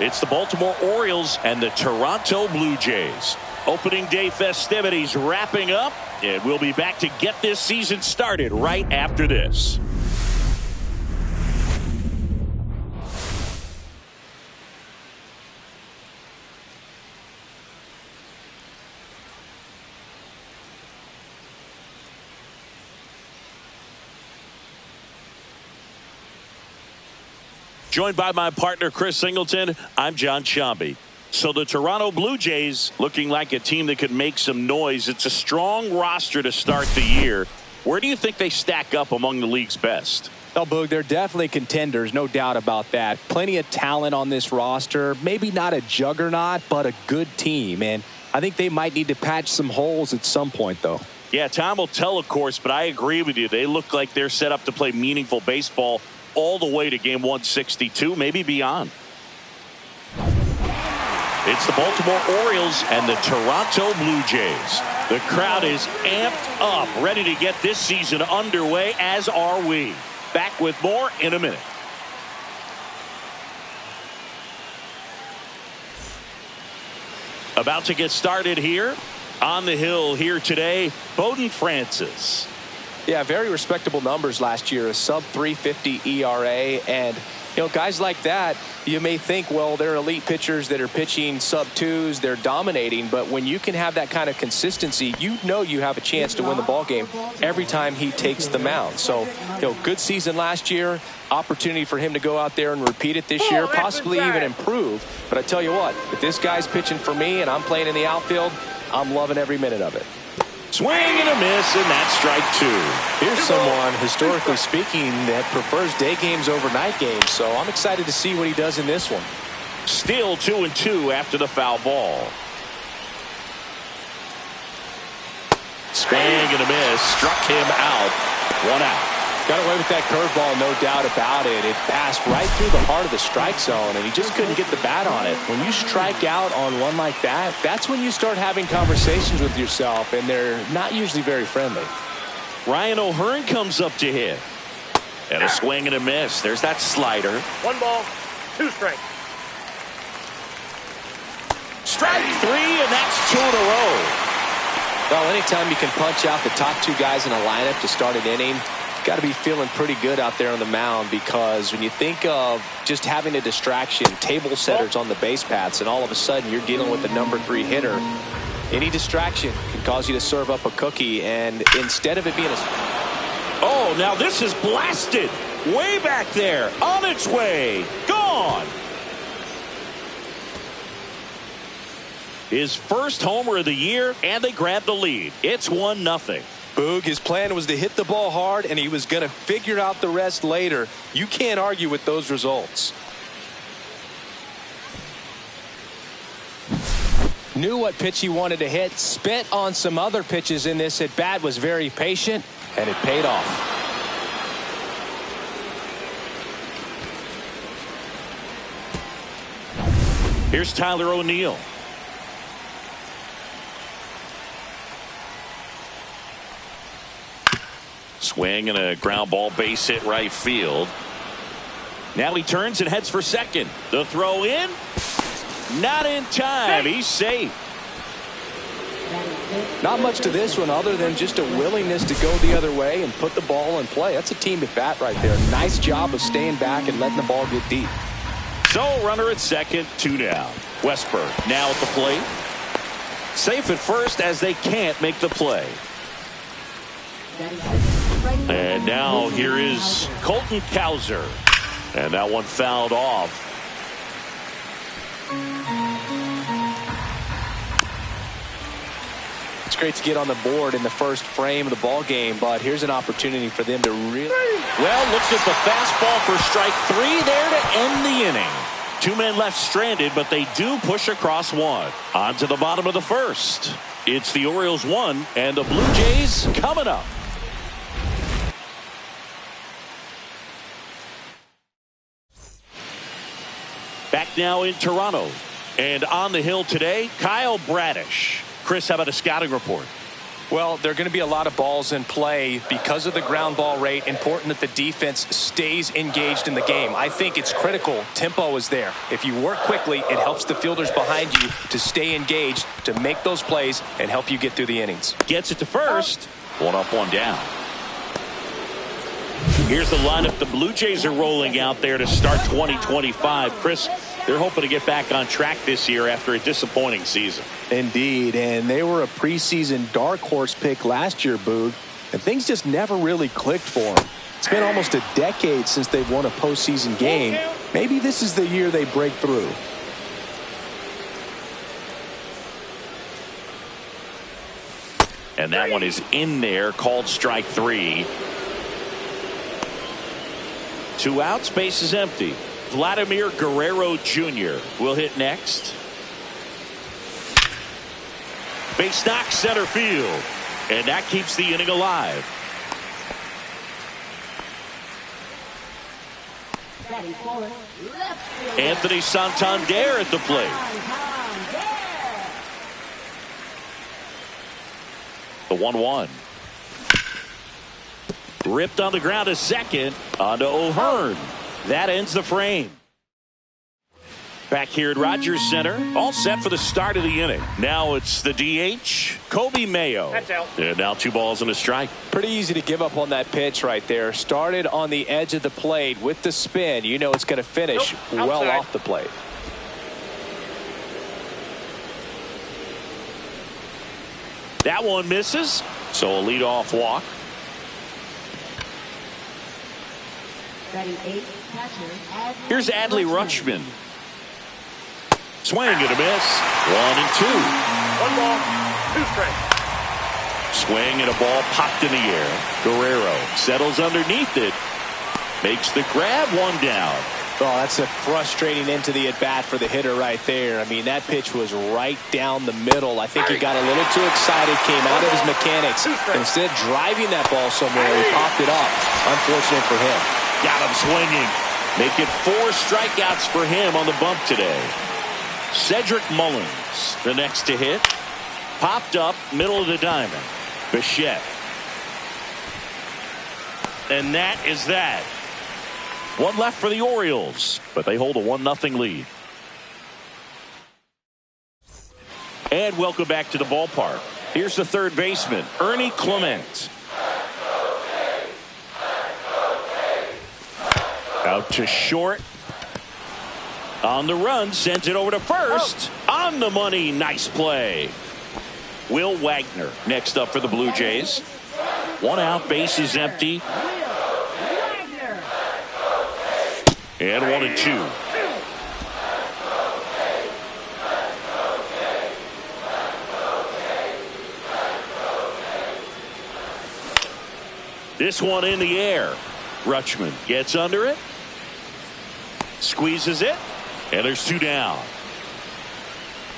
It's the Baltimore Orioles and the Toronto Blue Jays. Opening day festivities wrapping up, and we'll be back to get this season started right after this. Joined by my partner, Chris Singleton, I'm John Sciambi. So the Toronto Blue Jays looking like a team that could make some noise. It's a strong roster to start the year. Where do you think they stack up among the league's best? Oh, Boog, they're definitely contenders, no doubt about that. Plenty of talent on this roster. Maybe not a juggernaut, but a good team. And I think they might need to patch some holes at some point, though. Yeah, time will tell, of course, but I agree with you. They look like they're set up to play meaningful baseball all the way to game 162, maybe beyond. It's the Baltimore Orioles and the Toronto Blue Jays. The crowd is amped up, ready to get this season underway, as are we. Back with more in a minute. About to get started here. On the hill here today, Bowden Francis. Yeah, very respectable numbers last year, a sub-350 ERA, and guys like that, you may think, well, they're elite pitchers that are pitching sub-2s, they're dominating, but when you can have that kind of consistency, you have a chance to win the ball game every time he takes the mound. So, good season last year, opportunity for him to go out there and repeat it this year, possibly even improve. But I tell you what, if this guy's pitching for me and I'm playing in the outfield, I'm loving every minute of it. Swing and a miss, and that's strike two. Here's someone, historically speaking, that prefers day games over night games, so I'm excited to see what he does in this one. Still 2-2 after the foul ball. Swing and a miss, struck him out. 1 out. Got away with that curveball, no doubt about it. It passed right through the heart of the strike zone, and he just couldn't get the bat on it. When you strike out on one like that, that's when you start having conversations with yourself, and they're not usually very friendly. Ryan O'Hearn comes up to hit. And a swing and a miss. There's that slider. 1 ball, 2 strikes. Strike 3, and that's 2 in a row. Well, anytime you can punch out the top 2 guys in a lineup to start an inning, got to be feeling pretty good out there on the mound, because when you think of just having a distraction, table setters on the base paths, and all of a sudden you're dealing with the number 3 hitter, any distraction can cause you to serve up a cookie. And instead of it being a... Oh, now this is blasted way back there, on its way, gone. His first homer of the year, and they grab the lead. It's 1-0. Boog, his plan was to hit the ball hard, and he was going to figure out the rest later. You can't argue with those results. Knew what pitch he wanted to hit, spent on some other pitches in this at bat, was very patient, and it paid off. Here's Tyler O'Neill. Swing and a ground ball, base hit right field. Now he turns and heads for second. The throw in. Not in time. He's safe. Not much to this one other than just a willingness to go the other way and put the ball in play. That's a team at bat right there. Nice job of staying back and letting the ball get deep. So runner at second, 2 down. Westberg now at the plate. Safe at first as they can't make the play. And now here is Colton Cowser. And that one fouled off. It's great to get on the board in the first frame of the ball game, but here's an opportunity for them to really... Well, looked at the fastball for strike 3 there to end the inning. 2 men left stranded, but they do push across 1. On to the bottom of the first. It's the Orioles 1 and the Blue Jays coming up. Back now in Toronto. And on the hill today, Kyle Bradish. Chris, how about a scouting report? Well, there are going to be a lot of balls in play because of the ground ball rate. Important that the defense stays engaged in the game. I think it's critical. Tempo is there. If you work quickly, it helps the fielders behind you to stay engaged, to make those plays, and help you get through the innings. Gets it to first. One up, one down. Here's the lineup the Blue Jays are rolling out there to start 2025. Chris, they're hoping to get back on track this year after a disappointing season. Indeed, and they were a preseason dark horse pick last year, Boog, and things just never really clicked for them. It's been almost a decade since they've won a postseason game. Maybe this is the year they break through. And that one is in there, called strike 3. 2 outs, base is empty. Vladimir Guerrero Jr. will hit next. Base knock center field. And that keeps the inning alive. Anthony Santander at the plate. The 1-1. Ripped on the ground to second. On to O'Hearn. That ends the frame. Back here at Rogers Center, all set for the start of the inning. Now it's the DH, Kobe Mayo. That's out. And now 2 balls and a strike. Pretty easy to give up on that pitch right there. Started on the edge of the plate with the spin. You know it's going to finish well off the plate. That one misses, so a leadoff walk. Here's Adley Rutschman. Swing and a miss. 1-2. 1 ball, 2 strikes. Swing and a ball popped in the air. Guerrero settles underneath it. Makes the grab, 1 down. Oh, that's a frustrating into the at-bat for the hitter right there. I mean, that pitch was right down the middle. I think he got a little too excited, came out of his mechanics. Instead of driving that ball somewhere, he popped it up. Unfortunate for him. Got him swinging. Make it 4 strikeouts for him on the bump today. Cedric Mullins, the next to hit. Popped up, middle of the diamond. Bichette. And that is that. 1 left for the Orioles, but they hold a 1-0 lead. And welcome back to the ballpark. Here's the third baseman, Ernie Clement. Out to short. On the run, sends it over to first. On the money, nice play. Will Wagner next up for the Blue Jays. 1 out, base is empty. And 1-2. This one in the air. Rutschman gets under it. Squeezes it. And there's 2 down.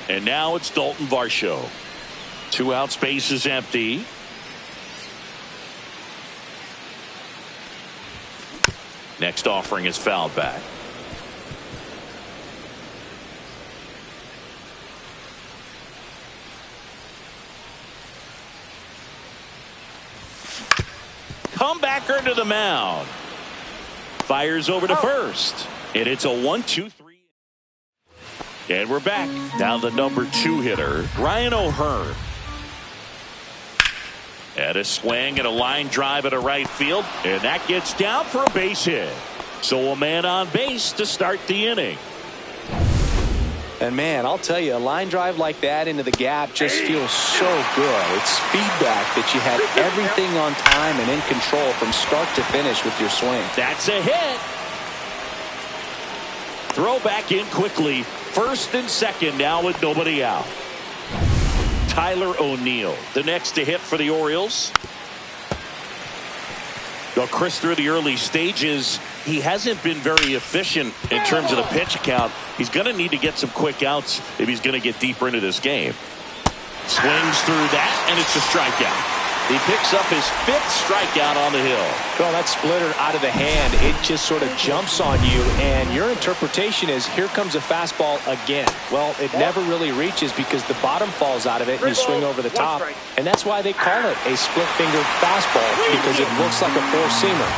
And now it's Dalton Varsho. 2 outs, base is empty. Next offering is fouled back. Comebacker to the mound. Fires over to first. And it's a 1-2-3. And we're back. Down the number 2 hitter, Ryan O'Hearn. And a swing and a line drive at a right field. And that gets down for a base hit. So a man on base to start the inning. And man, I'll tell you, a line drive like that into the gap just feels so good. It's feedback that you had everything on time and in control from start to finish with your swing. That's a hit. Throw back in quickly. First and second now with nobody out. Tyler O'Neill, the next to hit for the Orioles. Well, Chris, through the early stages, he hasn't been very efficient in terms of the pitch count. He's going to need to get some quick outs if he's going to get deeper into this game. Swings through that, and it's a strikeout. He picks up his 5th strikeout on the hill. Well, that splitter out of the hand, it just sort of jumps on you, and your interpretation is, here comes a fastball again. Well, it never really reaches because the bottom falls out of it and you swing over the top. And that's why they call it a split-fingered fastball, because it looks like a four-seamer.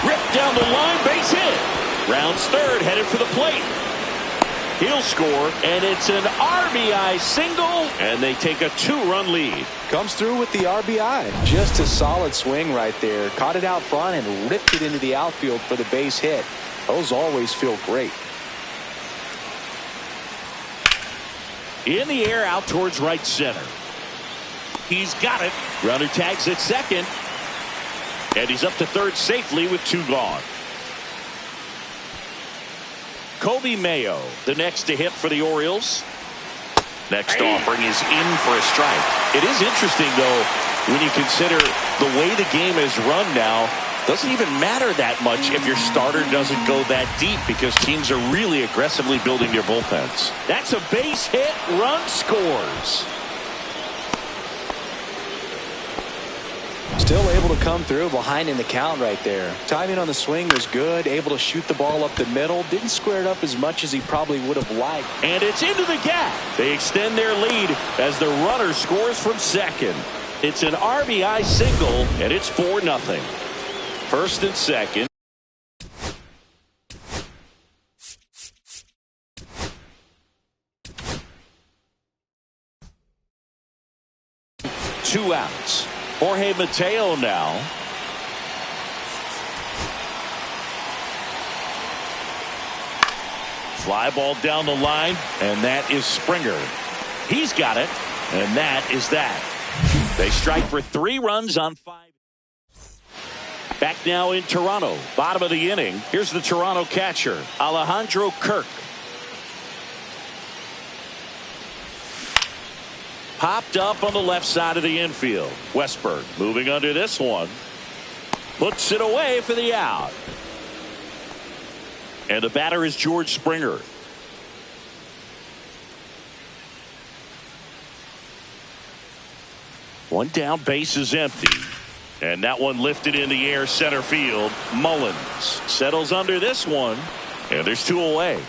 Ripped down the line, base hit. Rounds third, headed for the plate. He'll score, and it's an RBI single, and they take a 2-run lead. Comes through with the RBI. Just a solid swing right there. Caught it out front and ripped it into the outfield for the base hit. Those always feel great. In the air, out towards right center. He's got it. Runner tags at second, and he's up to third safely with 2 gone. Kobe Mayo, the next to hit for the Orioles. Next offering is in for a strike. It is interesting, though, when you consider the way the game is run now. Doesn't even matter that much if your starter doesn't go that deep, because teams are really aggressively building their bullpens. That's a base hit. Run scores. Still able to come through behind in the count right there. Timing on the swing was good. Able to shoot the ball up the middle. Didn't square it up as much as he probably would have liked. And it's into the gap. They extend their lead as the runner scores from second. It's an RBI single, and it's 4-0. First and second. Two outs. Jorge Mateo now. Fly ball down the line, and that is Springer. He's got it, and that is that. They strike for 3 runs on 5. Back now in Toronto, bottom of the inning. Here's the Toronto catcher, Alejandro Kirk. Popped up on the left side of the infield. Westberg moving under this one. Puts it away for the out. And the batter is George Springer. One down, base is empty. And that one lifted in the air, center field. Mullins settles under this one. And there's 2 away.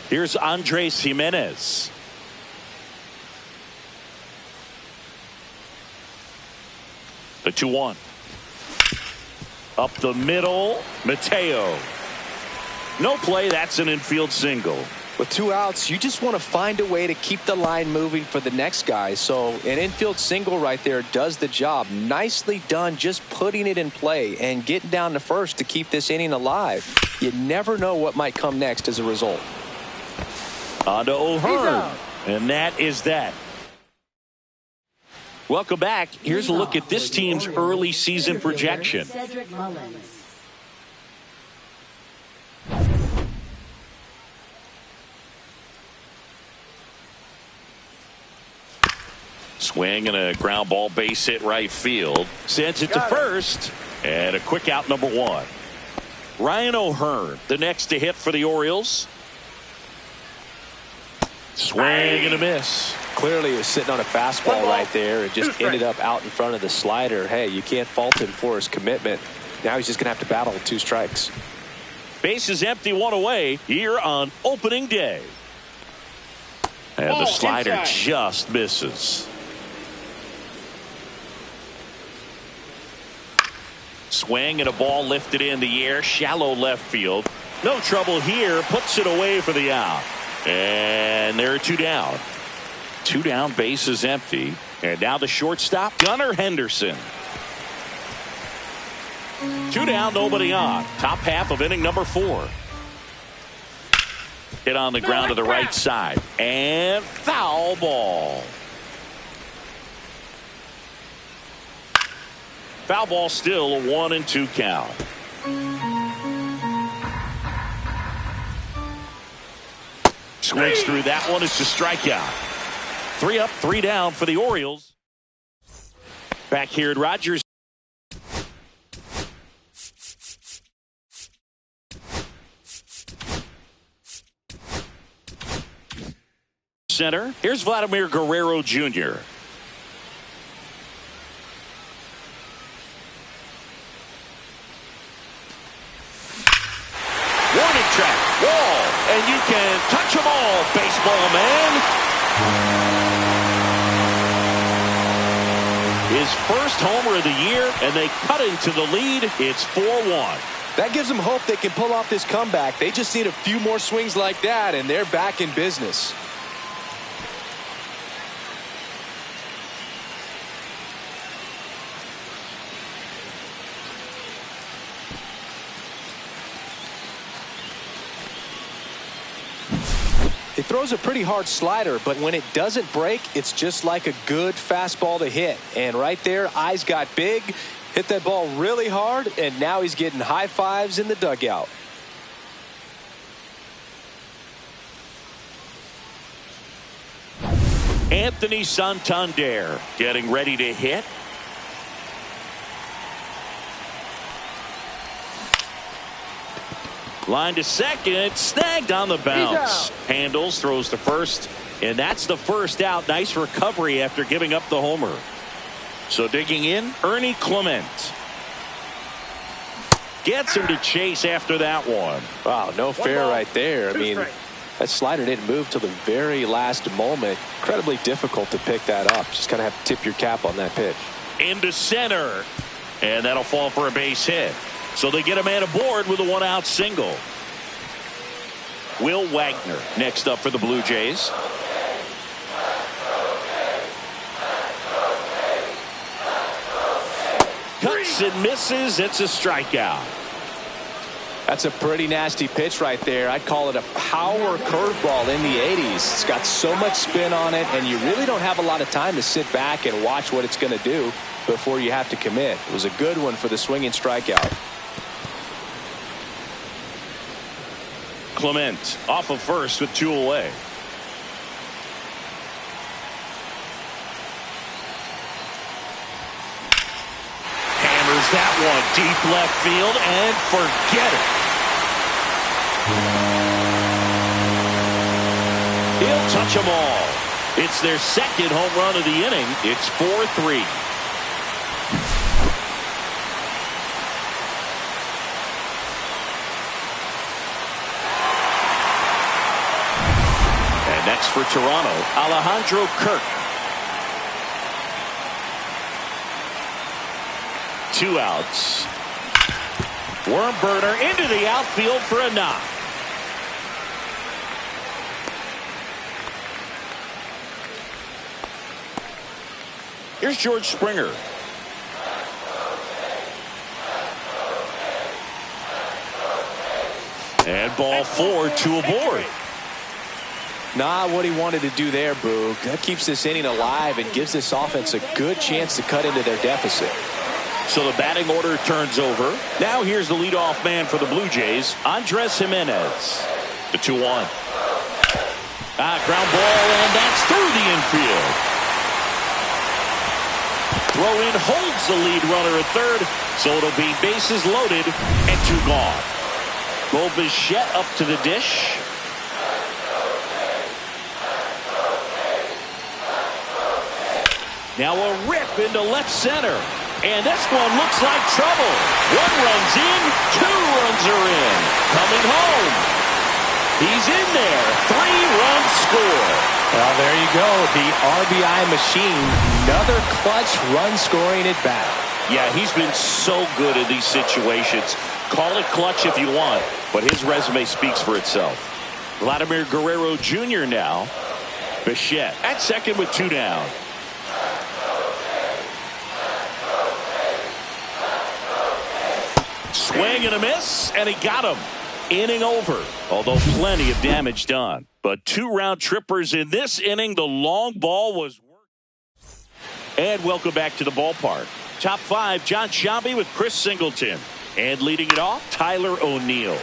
Here's Andres Jimenez. The 2-1. Up the middle, Mateo. No play, that's an infield single. With 2 outs, you just want to find a way to keep the line moving for the next guy. So an infield single right there does the job. Nicely done, just putting it in play and getting down to first to keep this inning alive. You never know what might come next as a result. On to O'Hearn, and that is that. Welcome back. Here's a look at this team's early season projection. Swing and a ground ball, base hit right field. Sends it to first, and a quick out, number 1. Ryan O'Hearn, the next to hit for the Orioles. Swing and a miss. Clearly he was sitting on a fastball right there. It just ended up out in front of the slider. Hey, you can't fault him for his commitment. Now he's just going to have to battle with 2 strikes. Base is empty, 1 away here on opening day. And the slider just misses. Swing and a ball lifted in the air, shallow left field. No trouble here, puts it away for the out. And there are 2 down. 2 down, base is empty. And now the shortstop, Gunnar Henderson. 2 down, nobody on. Top half of inning number 4. Hit on the ground to the right side. And foul ball. Foul ball, still a 1-2 count. Swings through that one. It's a strikeout. 3 up, 3 down for the Orioles. Back here at Rogers. Center. Here's Vladimir Guerrero Jr. and you can touch them all, baseball man. His first homer of the year, and they cut into the lead. It's 4-1. That gives them hope they can pull off this comeback. They just need a few more swings like that, and they're back in business. He throws a pretty hard slider, but when it doesn't break, it's just like a good fastball to hit. And right there, eyes got big, hit that ball really hard, and now he's getting high fives in the dugout. Anthony Santander getting ready to hit. Line to second, snagged on the bounce. Handles, throws to first, and that's the first out. Nice recovery after giving up the homer. So digging in, Ernie Clement. Gets him to chase after that one. Wow, no fair right there. I mean, that slider didn't move till the very last moment. Incredibly difficult to pick that up. Just kind of have to tip your cap on that pitch. Into center, and that'll fall for a base hit. So they get a man aboard with a one-out single. Will Wagner next up for the Blue Jays. Cuts and misses. It's a strikeout. That's a pretty nasty pitch right there. I'd call it a power curveball in the 80s. It's got so much spin on it, and you really don't have a lot of time to sit back and watch what it's going to do before you have to commit. It was a good one for the swinging strikeout. Clement off of first with 2 away. Hammers that one deep left field and forget it. He'll touch them all. It's their second home run of the inning. It's 4-3. Next for Toronto, Alejandro Kirk. 2 outs. Worm burner into the outfield for a knock. Here's George Springer. And ball 4, 2 aboard. Not what he wanted to do there, Boo. That keeps this inning alive and gives this offense a good chance to cut into their deficit. So the batting order turns over. Now here's the leadoff man for the Blue Jays, Andres Gimenez. The 2-1. Ground ball, and that's through the infield. Throw in holds the lead runner at third, so it'll be bases loaded and 2 gone. Bo Bichette up to the dish. Now a rip into left center. And this one looks like trouble. 1 run's in, 2 runs are in. Coming home. He's in there. 3-run score. Well, there you go. The RBI machine. Another clutch run scoring at bat. Yeah, he's been so good in these situations. Call it clutch if you want, but his resume speaks for itself. Vladimir Guerrero Jr. now. Bichette at second with 2 down. Swing and a miss, and he got him. Inning over, although plenty of damage done. But 2 round trippers in this inning. The long ball was worked. And welcome back to the ballpark. Top 5, John Sciambi with Chris Singleton. And leading it off, Tyler O'Neill.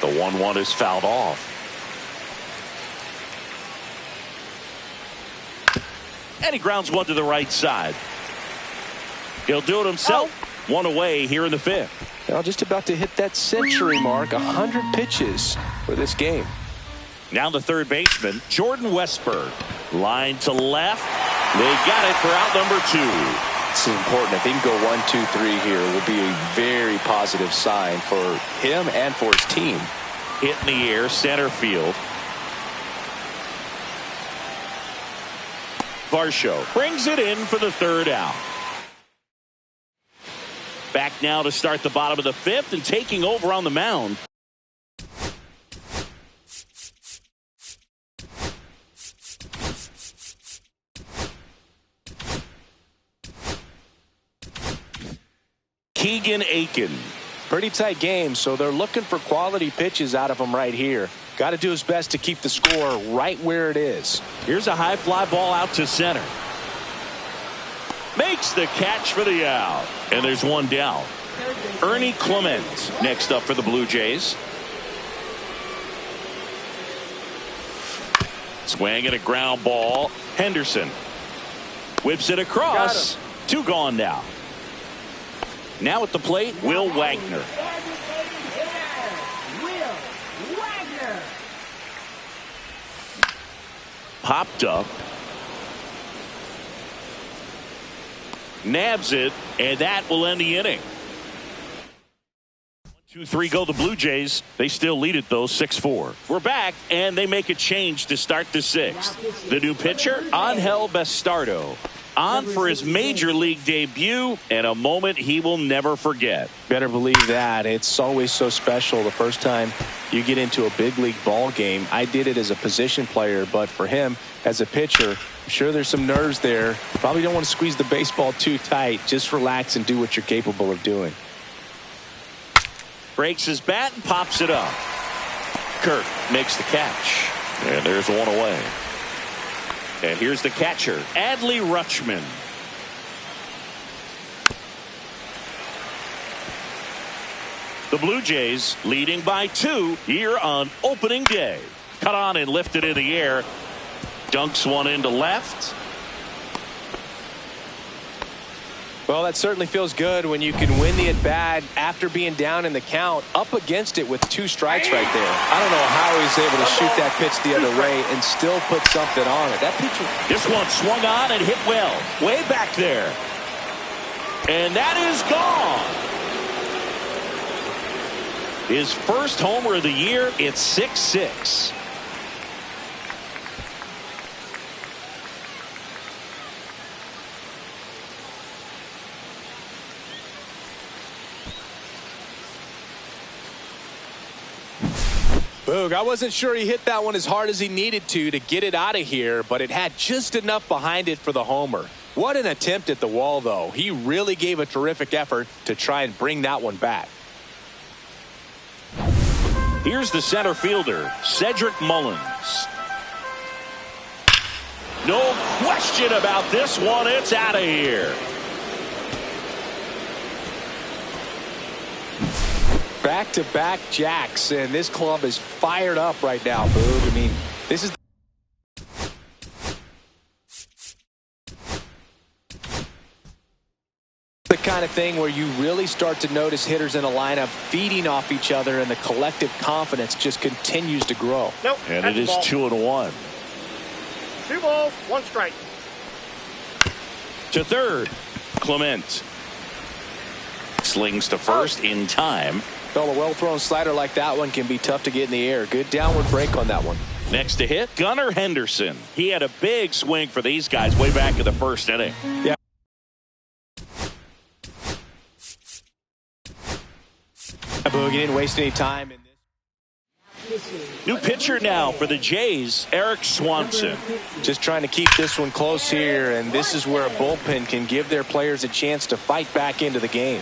The 1-1 is fouled off. And he grounds one to the right side. He'll do it himself. 1 away here in the 5th. Now just about to hit that century mark. 100 pitches for this game. Now the third baseman, Jordan Westburg. Line to left. They got it for out number 2. This is important. If he can go 1, 2, 3 here, it will be a very positive sign for him and for his team. Hit in the air, center field. Varsho brings it in for the third out. Back now to start the bottom of the fifth and taking over on the mound. Keegan Aiken. Pretty tight game, so they're looking for quality pitches out of him right here. Got to do his best to keep the score right where it is. Here's a high fly ball out to center. Makes the catch for the out. And there's one down. Ernie Clement next up for the Blue Jays. Swing and a ground ball. Henderson whips it across. Two gone now. Now at the plate, Will Wagner. Popped up. Nabs it, and that will end the inning. 1-2-3 go the Blue Jays. They still lead it, though, 6-4. We're back, and they make a change to start the sixth. The new pitcher, Angel Bastardo, on for his major league debut, and a moment he will never forget. Better believe that. It's always so special the first time you get into a big league ball game. I did it as a position player, but for him as a pitcher, I'm sure there's some nerves there. Probably don't want to squeeze the baseball too tight. Just relax and do what you're capable of doing. Breaks his bat and pops it up. Kirk makes the catch, and there's one away. And here's the catcher, Adley Rutschman. The Blue Jays leading by 2 here on opening day. Cut on and lifted in the air. Dunks one into left. Well, that certainly feels good when you can win the at-bat after being down in the count, up against it with 2 strikes right there. I don't know how he's able to shoot that pitch the other way and still put something on it. That pitcher. This one swung on and hit well. Way back there. And that is gone. His first homer of the year. It's 6-6. Boog, I wasn't sure he hit that one as hard as he needed to get it out of here, but it had just enough behind it for the homer. What an attempt at the wall, though. He really gave a terrific effort to try and bring that one back. Here's the center fielder, Cedric Mullins. No question about this one. It's out of here. Back-to-back jacks, and this club is fired up right now, Boog. I mean, this is the kind of thing where you really start to notice hitters in a lineup feeding off each other, and the collective confidence just continues to grow. Nope. And it is 2-1. 2 balls, 1 strike. To third, Clement. Slings to first in time. Well, a well-thrown slider like that one can be tough to get in the air. Good downward break on that one. Next to hit, Gunnar Henderson. He had a big swing for these guys way back in the first inning. Yeah. Boog, he didn't waste any time in this. New pitcher now for the Jays, Eric Swanson. Just trying to keep this one close here, and this is where a bullpen can give their players a chance to fight back into the game.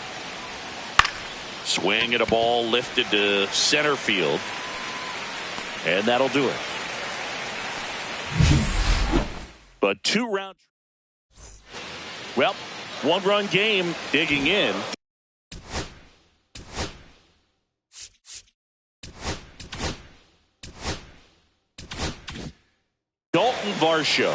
Swing at a ball lifted to center field. And that'll do it. But 2 round. Well, 1-run game digging in. Dalton Varsho.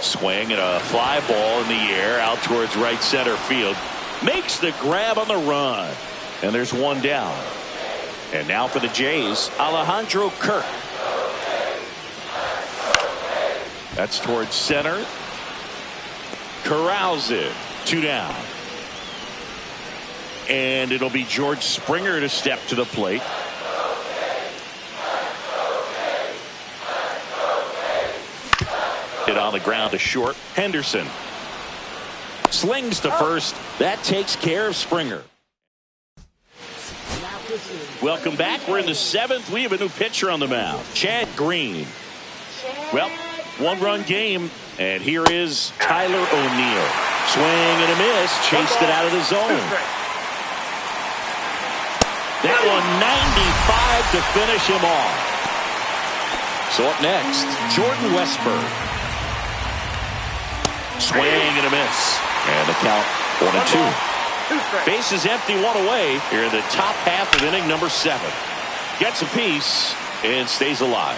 Swing and a fly ball in the air out towards right center field. Makes the grab on the run. And there's one down. And now for the Jays, Alejandro Kirk. That's towards center. Corrals it. 2 down. And it'll be George Springer to step to the plate. Hit on the ground to short. Henderson slings to first. That takes care of Springer. Welcome back. We're in the 7th. We have a new pitcher on the mound, Chad Green. Well, one-run game, and here is Tyler O'Neill. Swing and a miss. Chased it out of the zone. That one 95 to finish him off. So up next, Jordan Westburg. Swing and a miss. And the count 1-2. Bases empty, one away here in the top half of inning number 7. Gets a piece and stays alive.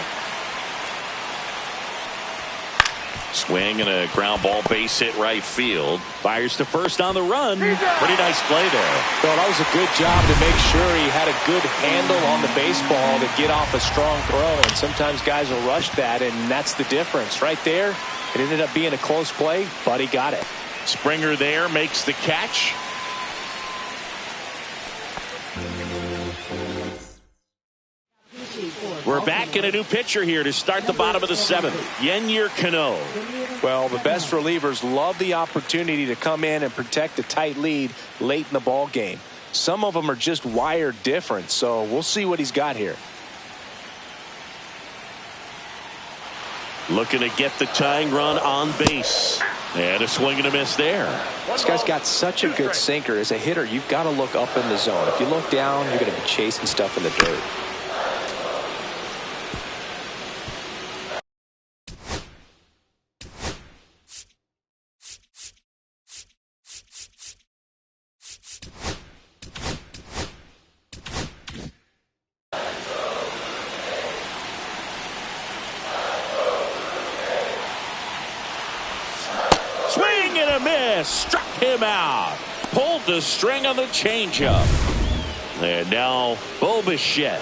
Swing and a ground ball, base hit right field. Fires to first on the run. Pretty nice play there. Well, that was a good job to make sure he had a good handle on the baseball to get off a strong throw. And sometimes guys will rush that, and that's the difference. Right there, it ended up being a close play, but he got it. Springer there makes the catch. We're back in a new pitcher here to start the bottom of the 7th. Yennier Cano. Well, the best relievers love the opportunity to come in and protect a tight lead late in the ball game. Some of them are just wired different, so we'll see what he's got here. Looking to get the tying run on base. And a swing and a miss there. This guy's got such a good sinker. As a hitter, you've got to look up in the zone. If you look down, you're going to be chasing stuff in the dirt. Struck him out. Pulled the string on the changeup. And now Bo Bichette.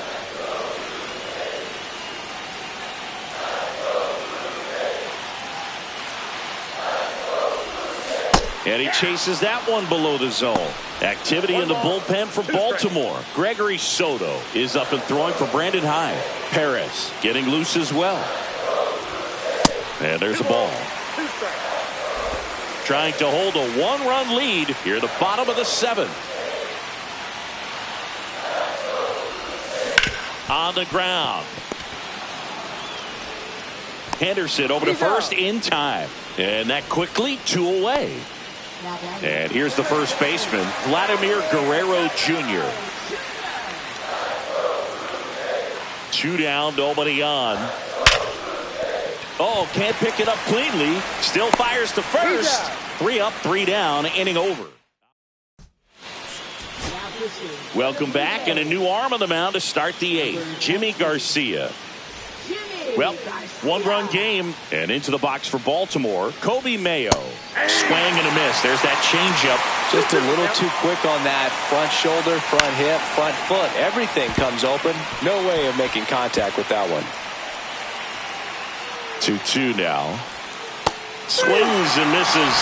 And he chases that one below the zone. Activity in the bullpen for Baltimore. Gregory Soto is up and throwing for Brandon Hyde. Perez getting loose as well. And there's a ball. Trying to hold a 1-run lead here at the bottom of the 7th. On the ground. Henderson over to first in time. And that quickly 2 away. And here's the first baseman, Vladimir Guerrero Jr. 2 down, nobody on. Oh, can't pick it up cleanly. Still fires to first. 3 up, 3 down, inning over. Welcome back, and a new arm on the mound to start the 8th. Jimmy Garcia. Well, 1-run game, and into the box for Baltimore, Kobe Mayo. Swing and a miss. There's that changeup. Just a little too quick on that. Front shoulder, front hip, front foot. Everything comes open. No way of making contact with that one. 2-2 now. Swings and misses.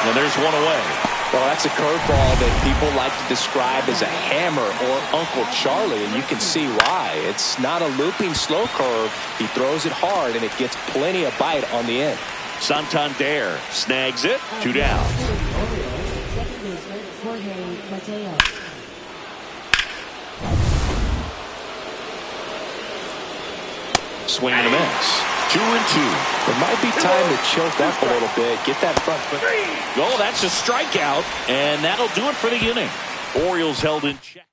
And there's one away. Well, that's a curveball that people like to describe as a hammer or Uncle Charlie, and you can see why. It's not a looping slow curve. He throws it hard, and it gets plenty of bite on the end. Santander snags it. 2 down. Swing and a miss. 2-2. It might be time to choke up a little bit. Get that front foot. Oh, that's a strikeout, and that'll do it for the inning. Orioles held in check.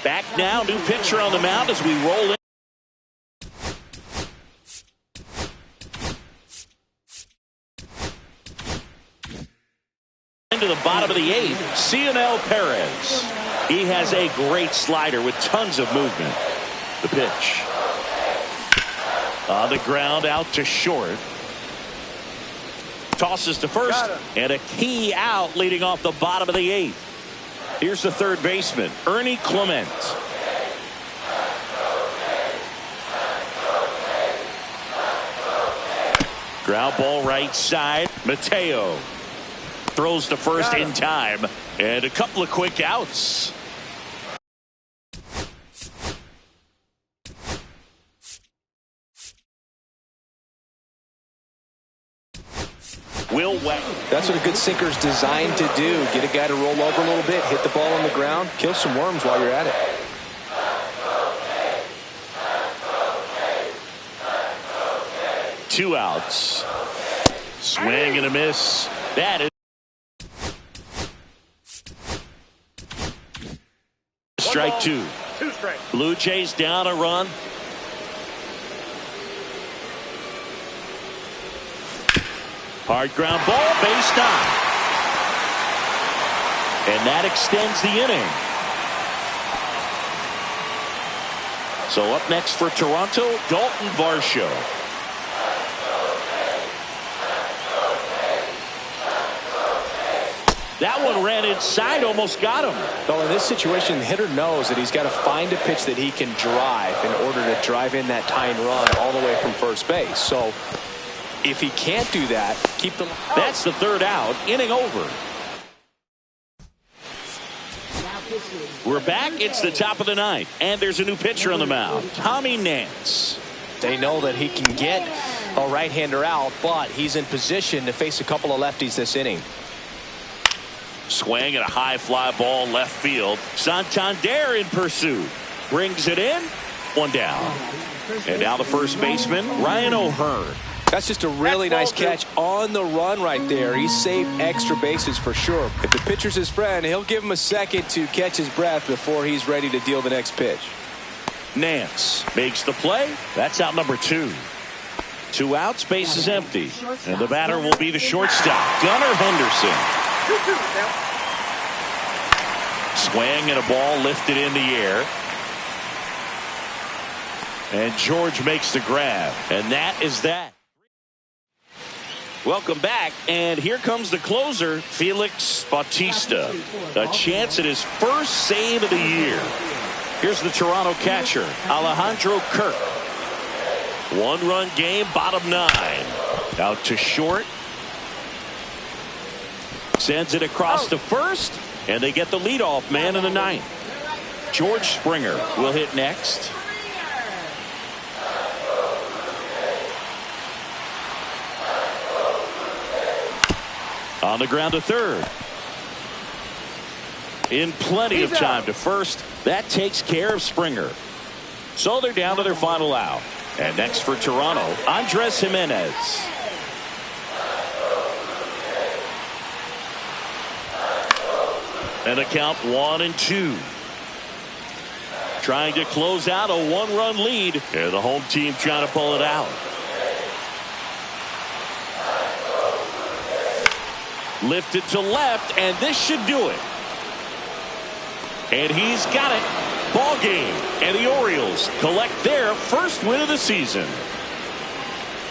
Back now, new pitcher on the mound as we roll in. Into the bottom of the 8th, Cionel Perez. He has a great slider with tons of movement. The pitch. On the ground, out to short. Tosses to first, and a key out leading off the bottom of the 8th. Here's the third baseman, Ernie Clement. Ground ball right side, Mateo. throws to first in time. And a couple of quick outs. Will West. That's what a good sinker is designed to do. Get a guy to roll over a little bit, hit the ball on the ground, kill some worms while you're at it. Two outs. Swing and a miss. That is strike two. Two strikes. Blue Jays down a run. Hard ground ball, base knock. And that extends the inning. So up next for Toronto, Dalton Varsho. That one ran inside, almost got him. Well, in this situation, the hitter knows that he's got to find a pitch that he can drive in order to drive in that tying run all the way from first base. So if he can't do that, keep the... That's the third out. Inning over. We're back. It's the top of the ninth. And there's a new pitcher on the mound. Tommy Nance. They know that he can get a right-hander out, but he's in position to face a couple of lefties this inning. Swing and a high fly ball left field. Santander in pursuit. Brings it in. One down. And now the first baseman, Ryan O'Hearn. That's just a really nice catch on the run right there. He saved extra bases for sure. If the pitcher's his friend, he'll give him a second to catch his breath before he's ready to deal the next pitch. Nance makes the play. That's out number two. Two outs, base is empty. And the batter will be the shortstop, Gunnar Henderson. Swing and a ball lifted in the air. And George makes the grab. And that is that. Welcome back, and here comes the closer, Felix Bautista. A chance at his first save of the year. Here's the Toronto catcher, Alejandro Kirk. One-run game, bottom nine. Out to short. Sends it across to first, and they get the leadoff man in the ninth. George Springer will hit next. On the ground to third. In plenty of time to first. That takes care of Springer. So they're down to their final out. And next for Toronto, Andres Jimenez. And a count 1-2. Trying to close out a one-run lead. And the home team trying to pull it out. Lifted to left, and this should do it. And he's got it. Ball game. And the Orioles collect their first win of the season.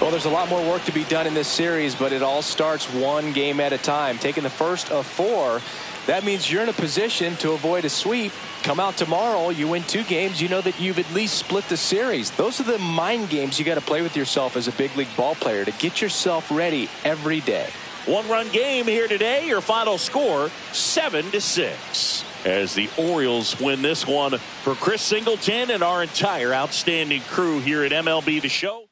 Well, there's a lot more work to be done in this series, but it all starts one game at a time. Taking the first of four, that means you're in a position to avoid a sweep. Come out tomorrow, you win 2 games, you know that you've at least split the series. Those are the mind games you got to play with yourself as a big league ball player to get yourself ready every day. One-run game here today. Your final score, 7-6. As the Orioles win this one. For Chris Singleton and our entire outstanding crew here at MLB The Show.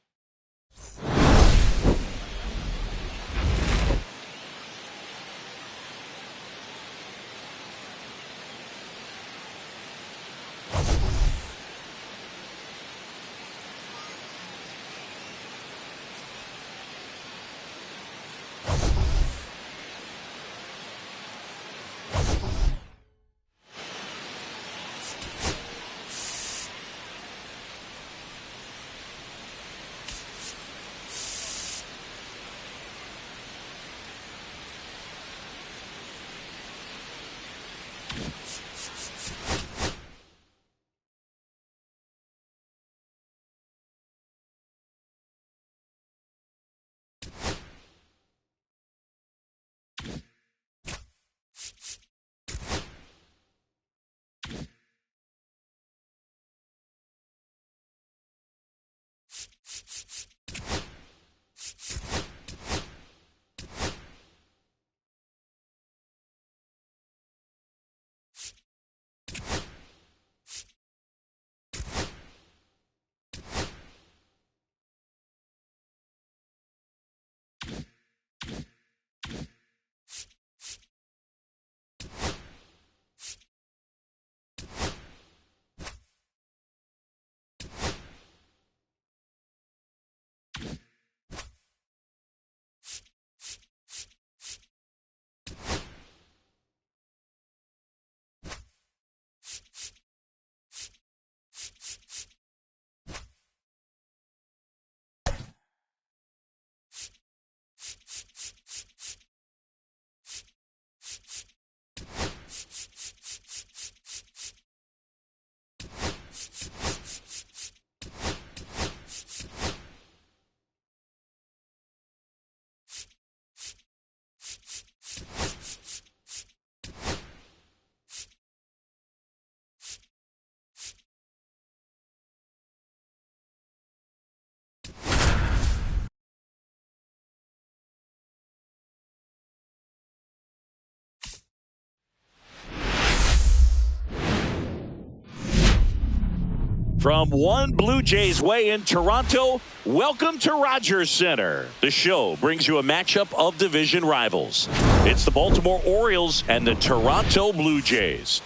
From one Blue Jays way in Toronto, welcome to Rogers Center. The show brings you a matchup of division rivals. It's the Baltimore Orioles and the Toronto Blue Jays.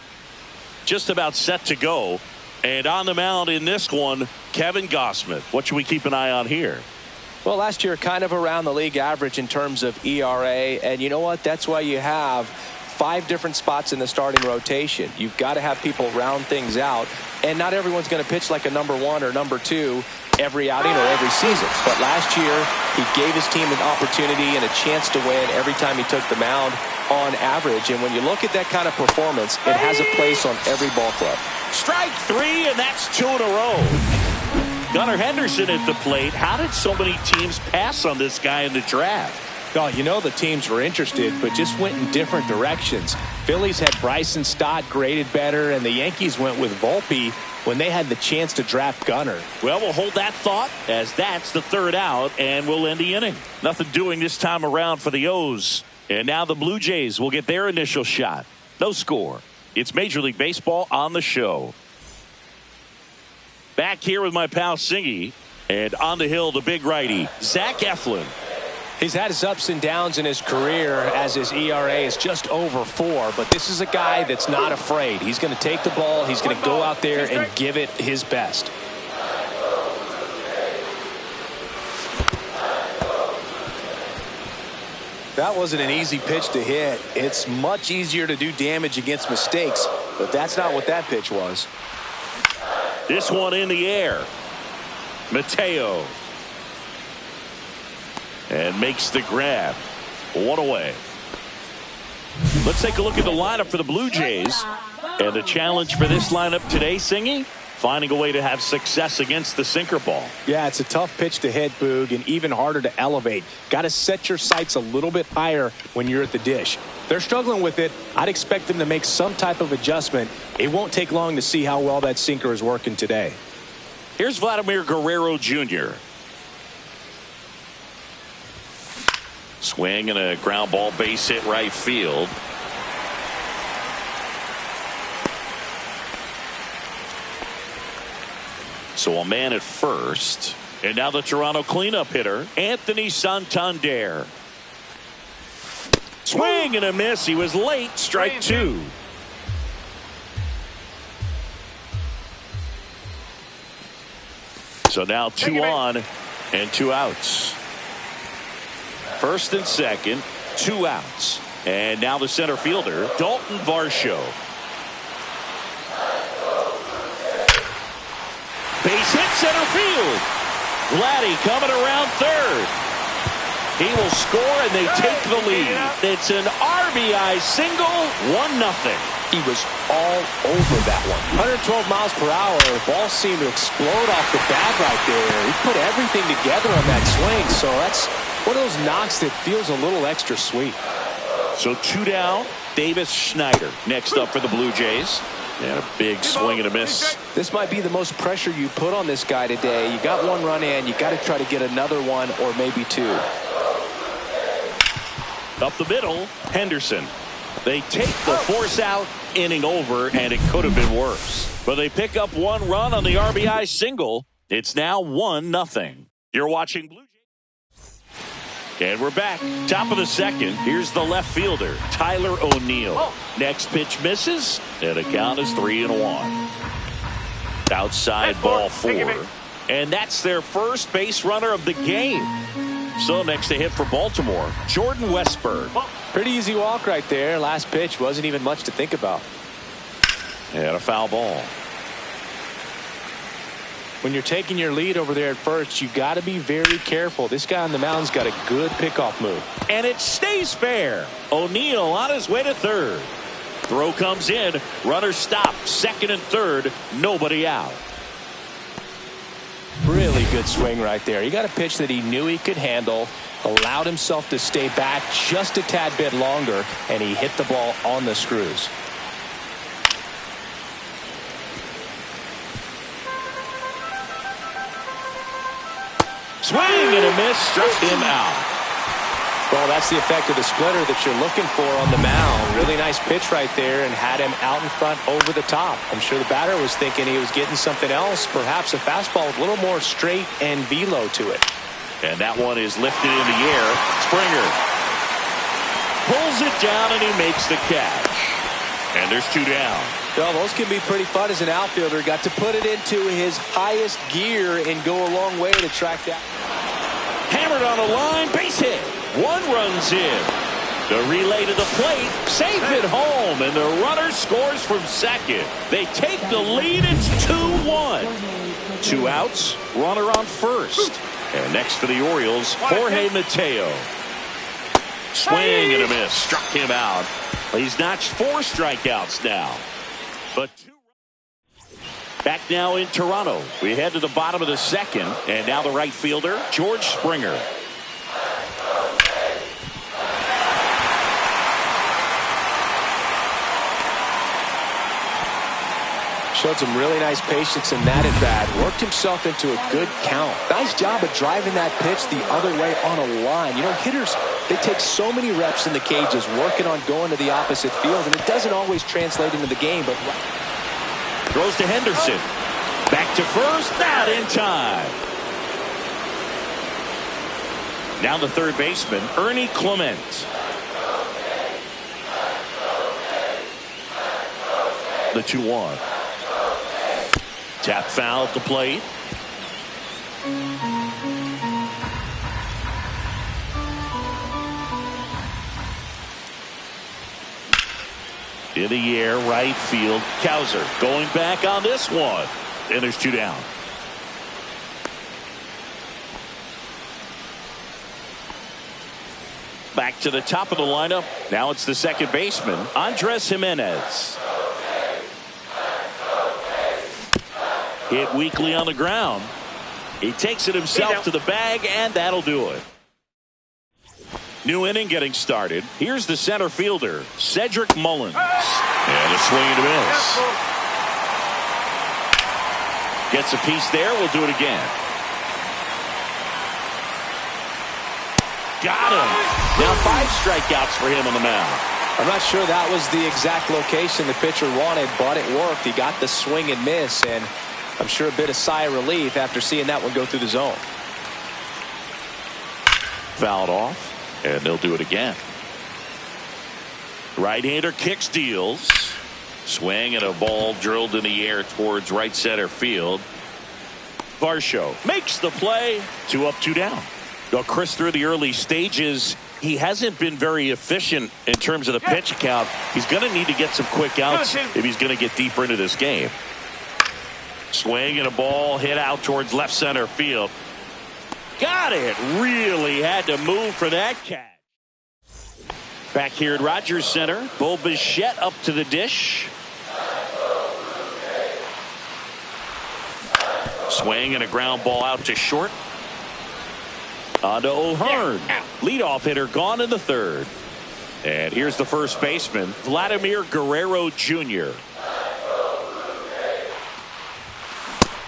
Just about set to go. And on the mound in this one, Kevin Gossman. What should we keep an eye on here? Well, last year kind of around the league average in terms of ERA. And you know what? That's why you have 5 different spots in the starting rotation. You've got to have people round things out. And not everyone's going to pitch like a number 1 or number 2 every outing or every season. But last year, he gave his team an opportunity and a chance to win every time he took the mound on average. And when you look at that kind of performance, it has a place on every ball club. Strike 3, and that's 2 in a row. Gunnar Henderson at the plate. How did so many teams pass on this guy in the draft? Oh, you know the teams were interested, but just went in different directions. Phillies had Bryson Stott graded better, and the Yankees went with Volpe when they had the chance to draft Gunnar. Well, we'll hold that thought as that's the 3rd out, and we'll end the inning. Nothing doing this time around for the O's. And now the Blue Jays will get their initial shot. No score. It's Major League Baseball on the show. Back here with my pal Singy, and on the hill, the big righty, Zach Eflin. He's had his ups and downs in his career as his ERA is just over 4, but this is a guy that's not afraid. He's going to take the ball. He's going to go out there and give it his best. That wasn't an easy pitch to hit. It's much easier to do damage against mistakes, but that's not what that pitch was. This one in the air. Mateo. And makes the grab. 1 away. Let's take a look at the lineup for the Blue Jays. And the challenge for this lineup today, Singy, finding a way to have success against the sinker ball. Yeah, it's a tough pitch to hit, Boog, and even harder to elevate. Got to set your sights a little bit higher when you're at the dish. They're struggling with it. I'd expect them to make some type of adjustment. It won't take long to see how well that sinker is working today. Here's Vladimir Guerrero Jr. Swing and a ground ball base hit right field. So a man at first. And now the Toronto cleanup hitter, Anthony Santander. Swing and a miss. He was late. Strike 2. So now 2 on and 2 outs. First and second, 2 outs. And now the center fielder, Dalton Varsho. Base hit center field. Vladdy coming around third. He will score and they take the lead. It's an RBI single, 1-0. He was all over that one. 112 miles per hour. The ball seemed to explode off the bat right there. He put everything together on that swing. So that's one of those knocks that feels a little extra sweet. So 2 down. Davis Schneider next up for the Blue Jays. And a big swing and a miss. This might be the most pressure you put on this guy today. You got 1 run in. You got to try to get another 1 or maybe 2. Up the middle, Henderson. They take the force out, inning over, and it could have been worse. But they pick up 1 run on the RBI single. It's now 1-0. You're watching Blue Jays. And we're back. Top of the second. Here's the left fielder, Tyler O'Neill. Next pitch misses, and the count is 3-1. Outside ball 4. And that's their first base runner of the game. So next to hit for Baltimore, Jordan Westburg. Pretty easy walk right there. Last pitch wasn't even much to think about. And a foul ball. When you're taking your lead over there at first, you got to be very careful. This guy on the mound's got a good pickoff move. And it stays fair. O'Neill on his way to third. Throw comes in. Runner stop. Second and third. Nobody out. Really good swing right there. He got a pitch that he knew he could handle, allowed himself to stay back just a tad bit longer, and he hit the ball on the screws. Swing and a miss. Struck him out. Well, that's the effect of the splitter that you're looking for on the mound. Really nice pitch right there and had him out in front over the top. I'm sure the batter was thinking he was getting something else, perhaps a fastball with a little more straight and velo to it. And that one is lifted in the air. Springer pulls it down and he makes the catch. And there's two down. Well, those can be pretty fun as an outfielder. Got to put it into his highest gear and go a long way to track that. Hammered on a line, base hit. One runs in. The relay to the plate, safe at home, and the runner scores from second. They take the lead. It's 2-1. Two outs, runner on first. And next for the Orioles, Jorge Mateo. Swing and a miss. Struck him out. He's notched 4 strikeouts now. But back now in Toronto. We head to the bottom of the second. And now the right fielder, George Springer. Showed some really nice patience in that at bat. Worked himself into a good count. Nice job of driving that pitch the other way on a line. You know, hitters, they take so many reps in the cages working on going to the opposite field, and it doesn't always translate into the game. But throws to Henderson. Back to first. Not in time. Now the third baseman, Ernie Clement. The 2-1. Tap foul at the plate. In the air, right field. Kowser going back on this one. And there's two down. Back to the top of the lineup. Now it's the second baseman, Andres Jimenez. Hit weakly on the ground. He takes it himself to the bag, and that'll do it. New inning getting started. Here's the center fielder, Cedric Mullins. And a swing and a miss. Gets a piece there. We'll do it again. Got him. Now 5 strikeouts for him on the mound. I'm not sure that was the exact location the pitcher wanted, but it worked. He got the swing and miss, and I'm sure a bit of sigh of relief after seeing that one go through the zone. Fouled off, and they'll do it again. Right-hander kicks, deals. Swing and a ball drilled in the air towards right center field. Varsho makes the play. 2 up, 2 down. Well, Chris, through the early stages, he hasn't been very efficient in terms of the pitch count. He's going to need to get some quick outs if he's going to get deeper into this game. Swing and a ball hit out towards left center field. Got it. Really had to move for that catch. Back here at Rogers Center, Bo Bichette up to the dish. Swing and a ground ball out to short. On to O'Hearn. Leadoff hitter gone in the third. And here's the first baseman, Vladimir Guerrero Jr.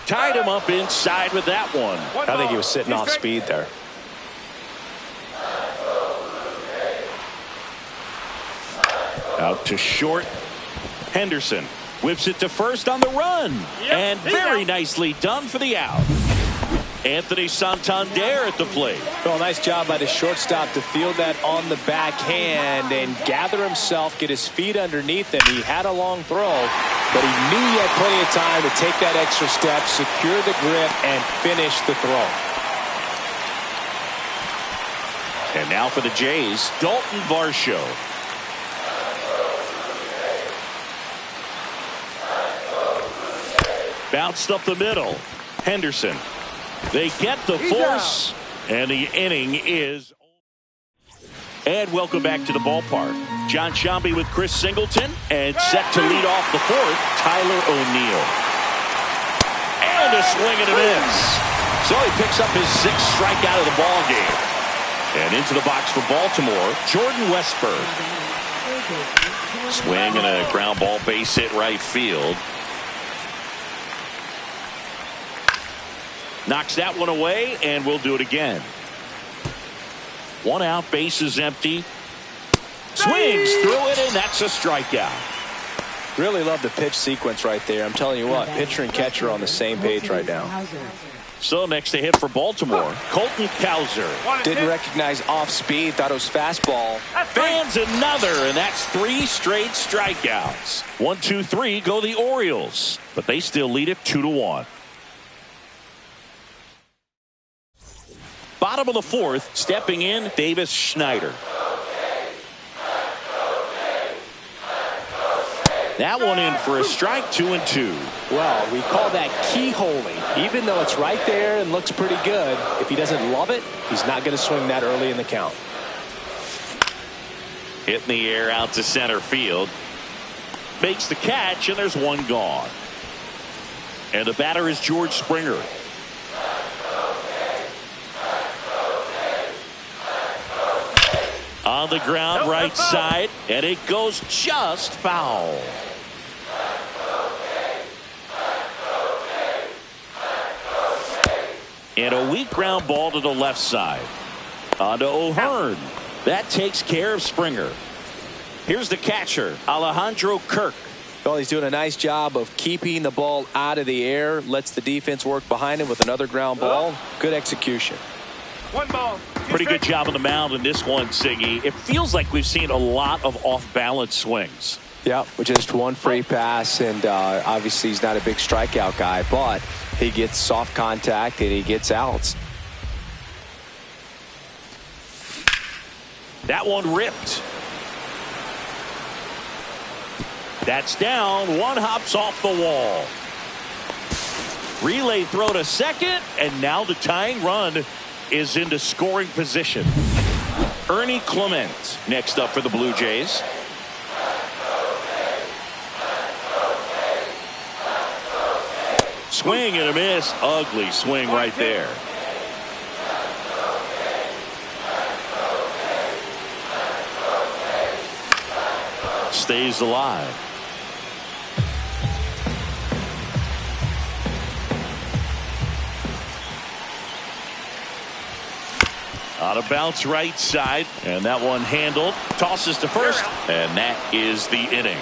Tied him up inside with that one. I think he was sitting off speed there. Out to short. Henderson whips it to first on the run. And very nicely done for the out. Anthony Santander at the plate. Well, nice job by the shortstop to field that on the backhand and gather himself, get his feet underneath him. He had a long throw, but he knew he had plenty of time to take that extra step, secure the grip, and finish the throw. And now for the Jays, Dalton Varsho. Bounced up the middle. Henderson. They get the force, and the inning is. And welcome back to the ballpark. John Shambi with Chris Singleton, and set to lead off the fourth, Tyler O'Neill. And a swing and a miss. So he picks up his sixth strikeout of the ball game. And into the box for Baltimore, Jordan Westburg. Swing and a ground ball, base hit right field. Knocks that one away, and we'll do it again. One out, base is empty. Swings through it, and that's a strikeout. Really love the pitch sequence right there. I'm telling you what, pitcher and catcher are on the same page right now. So next to hit for Baltimore, Colton Cowser. Didn't recognize off speed, thought it was fastball. Fans another, and that's 3 straight strikeouts. 1, 2, 3 go the Orioles, but they still lead it 2-1. Bottom of the fourth, stepping in, Davis Schneider. That one in for a strike, 2-2. Well, we call that keyholing. Even though it's right there and looks pretty good, if he doesn't love it, he's not going to swing that early in the count. Hit in the air out to center field. Makes the catch, and there's one gone. And the batter is George Springer. On the ground, right side, and it goes just foul. And a weak ground ball to the left side. On to O'Hearn. That takes care of Springer. Here's the catcher, Alejandro Kirk. Well, he's doing a nice job of keeping the ball out of the air. Lets the defense work behind him with another ground ball. Good execution. One ball. Pretty good job on the mound in this one, Siggy. It feels like we've seen a lot of off-balance swings. Yeah, with just one free pass, and obviously he's not a big strikeout guy, but he gets soft contact and he gets outs. That one ripped. That's down. One hops off the wall. Relay throw to second, and now the tying run is into scoring position. Ernie Clement next up for the Blue Jays. Swing and a miss. Ugly swing right there. Stays alive. On a bounce right side, and that one handled. Tosses to first, and that is the inning.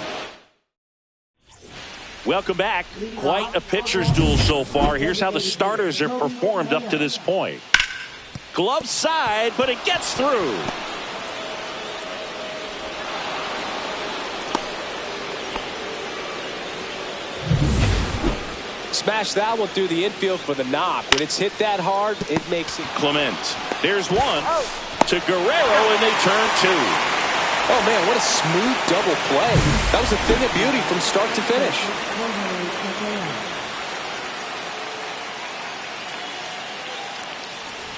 Welcome back. Quite a pitcher's duel so far. Here's how the starters are performed up to this point. Glove side, but it gets through. Smash that one through the infield for the knock. When it's hit that hard, it makes it. Clement. There's one to Guerrero, and they turn 2. Oh, man, what a smooth double play. That was a thing of beauty from start to finish.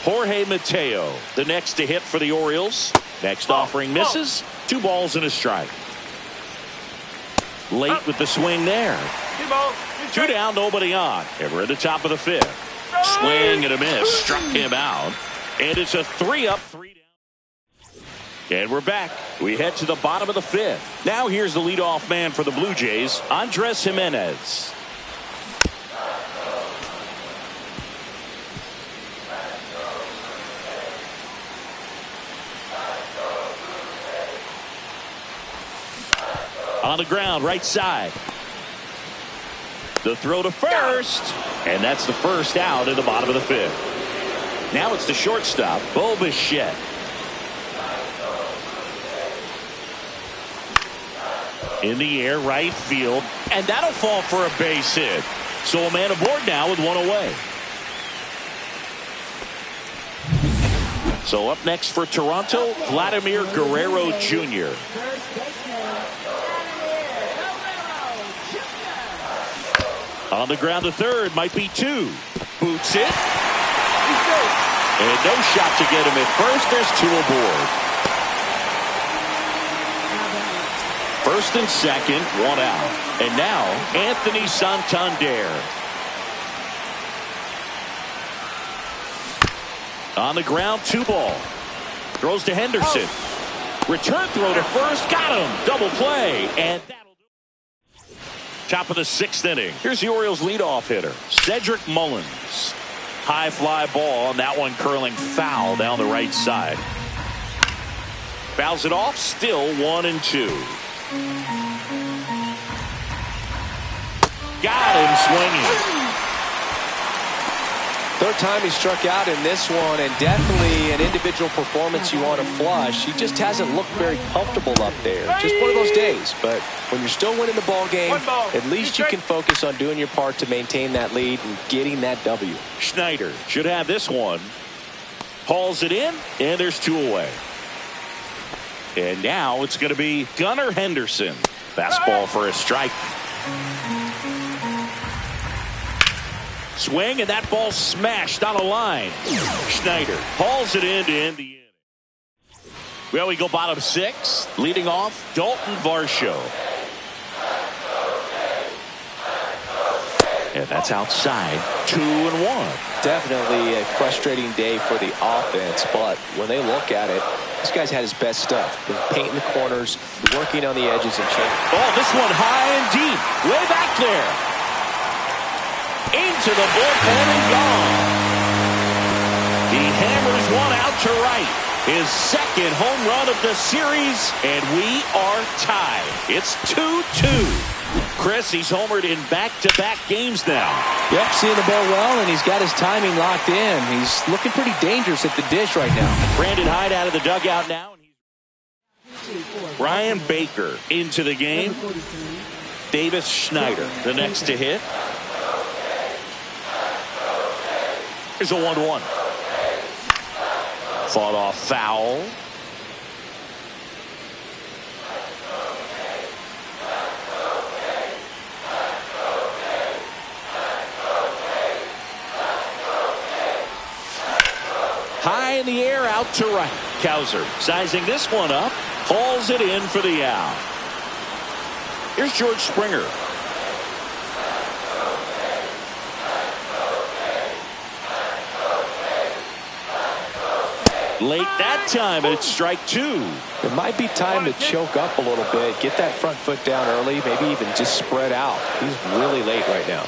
Jorge Mateo, the next to hit for the Orioles. Next offering misses. 2 balls and a strike. Late with the swing there. 2 down, nobody on. And we're at the top of the 5th. Swing and a miss. Struck him out. And it's a 3-up, 3 down. And we're back. We head to the bottom of the 5th. Now here's the leadoff man for the Blue Jays, Andres Jimenez. On the ground, right side. The throw to first, and that's the first out in the bottom of the 5th. Now it's the shortstop, Bo Bichette. In the air, right field, and that'll fall for a base hit. So a man aboard now with 1 away. So up next for Toronto, Vladimir Guerrero Jr. On the ground to third, might be 2. Boots it. And no shot to get him at first. There's 2 aboard. First and second, one out. And now, Anthony Santander. On the ground, 2 ball. Throws to Henderson. Return throw to first. Got him. Double play. And that'll do it. Top of the 6th inning. Here's the Orioles leadoff hitter, Cedric Mullins. High fly ball, and that one curling foul down the right side. Fouls it off. Still 1-2. Got him swinging. Third time he struck out in this one, and definitely an individual performance you want to flush. He just hasn't looked very comfortable up there. Just one of those days. But when you're still winning the ball game, at least you can focus on doing your part to maintain that lead and getting that W. Schneider should have this one. Hauls it in, and there's 2 away. And now it's going to be Gunnar Henderson. Fastball for a strike. Swing, and that ball smashed on a line. Schneider hauls it in to end the inning. Well, we go bottom 6. Leading off, Dalton Varsho. And that's outside. 2-1. Definitely a frustrating day for the offense, but when they look at it, this guy's had his best stuff. Been painting the corners, working on the edges, and changing. Oh, this one high and deep. Way back there. Into the bullpen and gone. He hammers one out to right. His 2nd home run of the series, and we are tied. It's 2-2. Chris, he's homered in back-to-back games now. Yep, seeing the ball well, and he's got his timing locked in. He's looking pretty dangerous at the dish right now. Brandon Hyde out of the dugout now. Brian Baker into the game. Davis Schneider, the next to hit. Here's a 1-1. Fought off foul. High in the air, out to right. Kowser sizing this one up. Hauls it in for the out. Here's George Springer. Late that time, and it's strike 2. It might be time to choke up a little bit, get that front foot down early, maybe even just spread out. He's really late right now.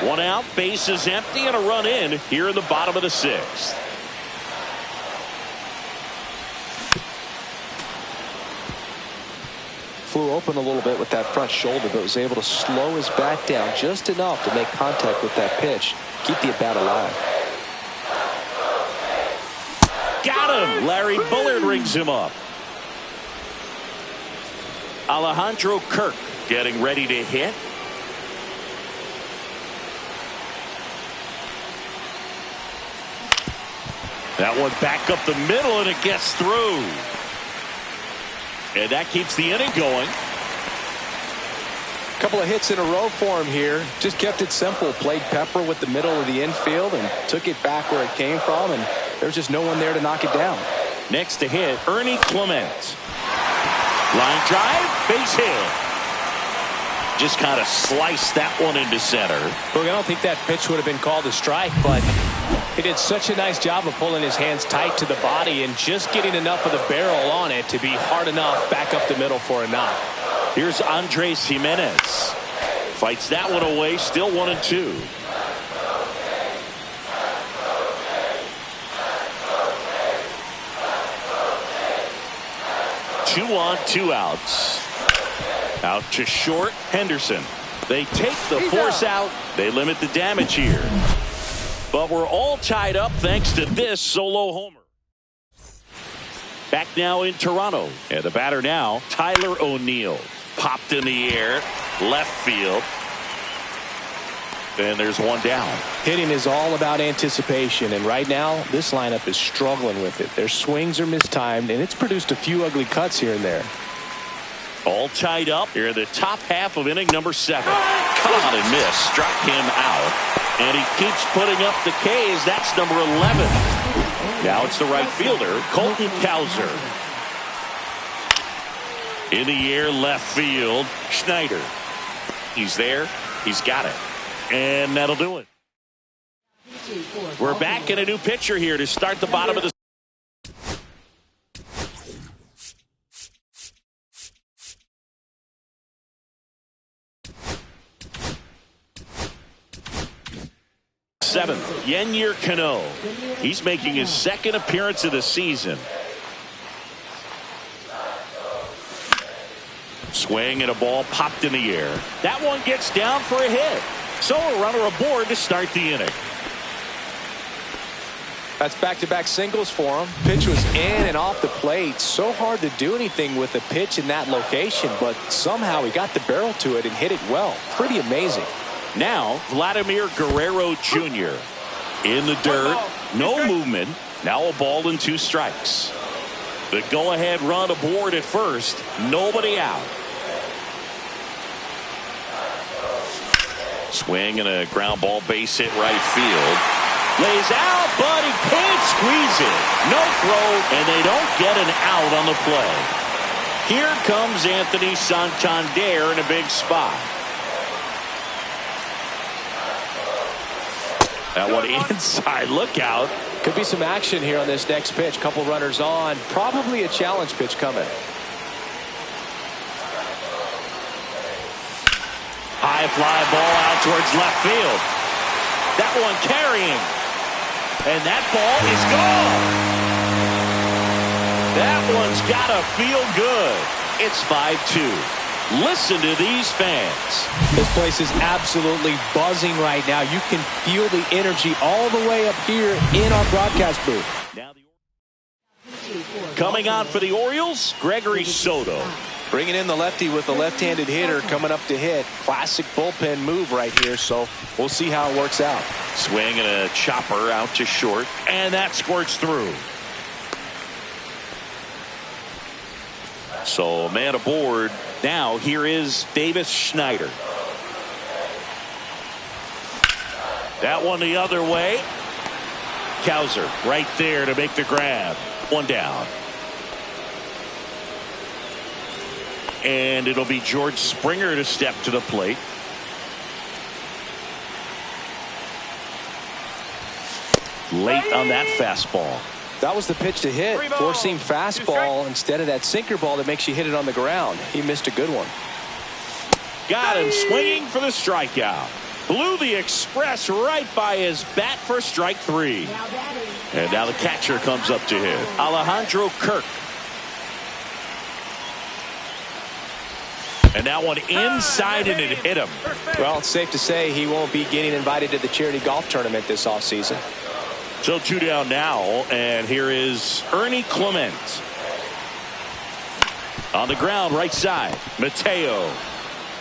One out, base is empty, and a run in here in the bottom of the 6th. Flew open a little bit with that front shoulder, but was able to slow his bat down just enough to make contact with that pitch. Keep the at-bat alive. Got him! Larry Bullard rings him up. Alejandro Kirk getting ready to hit. That one back up the middle, and it gets through. And that keeps the inning going. A couple of hits in a row for him here. Just kept it simple. Played pepper with the middle of the infield and took it back where it came from, and there's just no one there to knock it down. Next to hit, Ernie Clement. Line drive, base hit. Just kind of sliced that one into center. Look, I don't think that pitch would have been called a strike, but he did such a nice job of pulling his hands tight to the body and just getting enough of the barrel on it to be hard enough back up the middle for a knock. Here's Andres Jimenez. Fights that one away, still 1-2. 2 on, 2 outs. Out to short, Henderson. They take the force out. They limit the damage here. But we're all tied up thanks to this solo homer. Back now in Toronto. And the batter now, Tyler O'Neill. Popped in the air, left field. And there's one down. Hitting is all about anticipation, and right now this lineup is struggling with it. Their swings are mistimed, and it's produced a few ugly cuts here and there. All tied up here in the top half of inning number 7. Caught and missed, struck him out. And he keeps putting up the Ks. That's number 11. Now it's the right fielder, Colton Cowser. In the air, left field, Schneider. He's there. He's got it. And that'll do it. We're back in a new pitcher here to start the bottom of the seventh. Yennier Cano. He's making his second appearance of the season. Swing and a ball popped in the air. That one gets down for a hit. So a runner aboard to start the inning. That's back-to-back singles for him. Pitch was in and off the plate. So hard to do anything with the pitch in that location, but somehow he got the barrel to it and hit it well. Pretty amazing. Now Vladimir Guerrero Jr. in the dirt. No movement. Now a ball and 2 strikes. The go-ahead run aboard at first. Nobody out. Swing and a ground ball, base hit right field. Lays out, but he can't squeeze it. No throw, and they don't get an out on the play. Here comes Anthony Santander in a big spot. That one inside. Look out. Could be some action here on this next pitch. Couple runners on. Probably a challenge pitch coming. High fly ball out towards left field. That one carrying. And that ball is gone. That one's got to feel good. It's 5-2. Listen to these fans. This place is absolutely buzzing right now. You can feel the energy all the way up here in our broadcast booth. Now coming on for the Orioles, Gregory Soto. Bringing in the lefty with the left-handed hitter coming up to hit. Classic bullpen move right here, so we'll see how it works out. Swing and a chopper out to short, and that squirts through. So a man aboard. Now here is Davis Schneider. That one the other way. Cowser right there to make the grab. One down. And it'll be George Springer to step to the plate. Late on that fastball. That was the pitch to hit. Four-seam fastball instead of that sinker ball that makes you hit it on the ground. He missed a good one. Got him swinging for the strikeout. Blew the express right by his bat for strike 3. And now the catcher comes up to hit. Alejandro Kirk. And that one inside and it hit him. Well, it's safe to say he won't be getting invited to the charity golf tournament this offseason. So 2 down now, and here is Ernie Clement. On the ground, right side. Mateo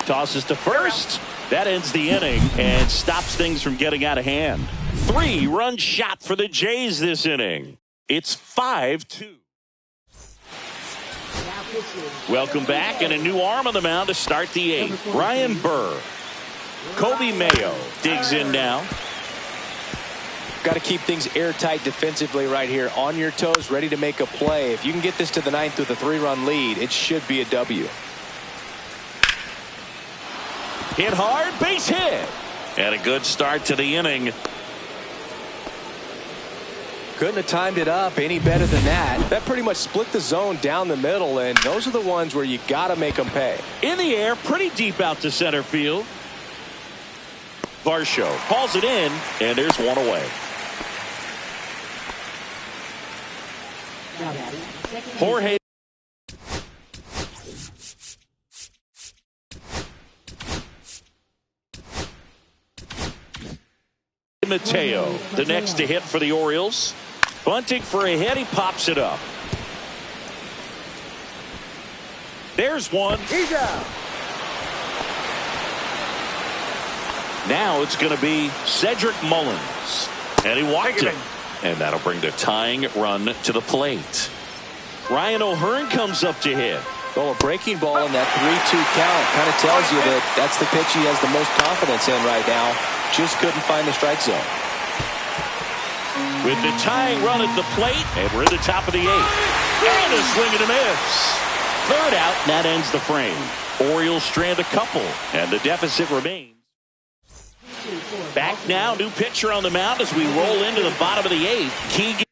tosses to first. That ends the inning and stops things from getting out of hand. 3-run shot for the Jays this inning. It's 5-2. Welcome back, and a new arm on the mound to start the 8th. Ryan Burr. Kobe Mayo digs in now. Got to keep things airtight defensively right here. On your toes, ready to make a play. If you can get this to the 9th with a 3-run lead, it should be a W. Hit hard, base hit. And a good start to the inning. Couldn't have timed it up any better than that. That pretty much split the zone down the middle, and those are the ones where you got to make them pay. In the air, pretty deep out to center field. Varsho hauls it in, and there's one away. Jorge Mateo, the next to hit for the Orioles. Bunting for a hit, he pops it up. There's one. He's out. Now it's going to be Cedric Mullins. And he walked it. And that'll bring the tying run to the plate. Ryan O'Hearn comes up to hit. Well, a breaking ball in that 3-2 count kind of tells you that that's the pitch he has the most confidence in right now. Just couldn't find the strike zone. with the tying run at the plate, and we're at the top of the 8th. And a swing and a miss. Third out, and that ends the frame. Orioles strand a couple, and the deficit remains. Back now, new pitcher on the mound as we roll into the bottom of the 8th. Keegan.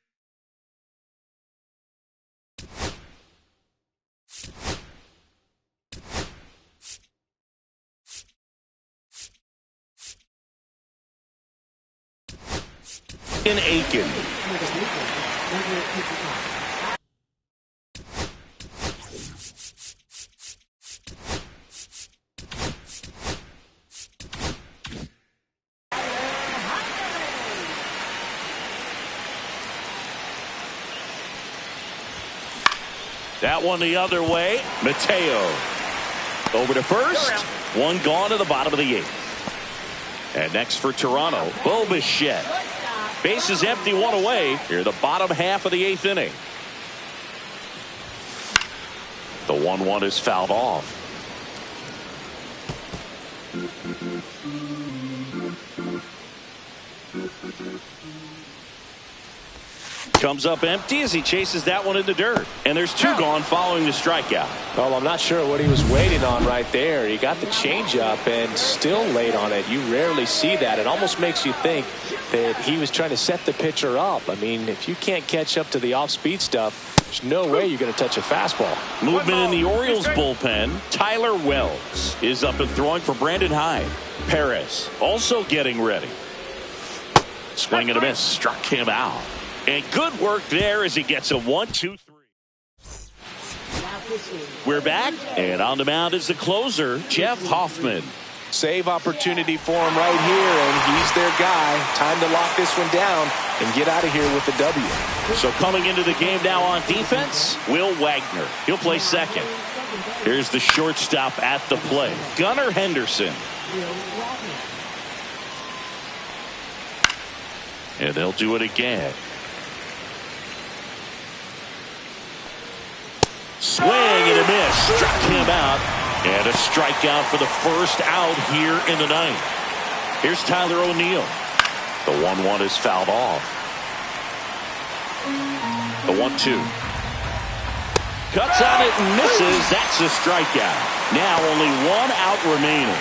Aiken. That one the other way. Mateo over to first. One gone to the bottom of the 8th. And next for Toronto, Bo Bichette. Bases empty, one away. Here the bottom half of the 8th inning. The 1-1 is fouled off. Comes up empty as he chases that one in the dirt. And there's 2 gone following the strikeout. Well, I'm not sure what he was waiting on right there. He got the changeup and still laid on it. You rarely see that. It almost makes you think that he was trying to set the pitcher up. I mean, if you can't catch up to the off-speed stuff, there's no way you're going to touch a fastball. Movement in the Orioles bullpen. Tyler Wells is up and throwing for Brandon Hyde. Perez also getting ready. Swing and a miss. Struck him out. And good work there as he gets a 1-2-3. We're back, and on the mound is the closer, Jeff Hoffman. Save opportunity for him right here, and he's their guy. Time to lock this one down and get out of here with the W. So coming into the game now on defense, Will Wagner. He'll play second. Here's the shortstop at the plate, Gunnar Henderson. And they'll do it again. Swing and a miss. Struck him out. And a strikeout for the first out here in the 9th. Here's Tyler O'Neill. The 1-1 is fouled off. The 1-2. Cuts on it and misses. That's a strikeout. Now only 1 out remaining.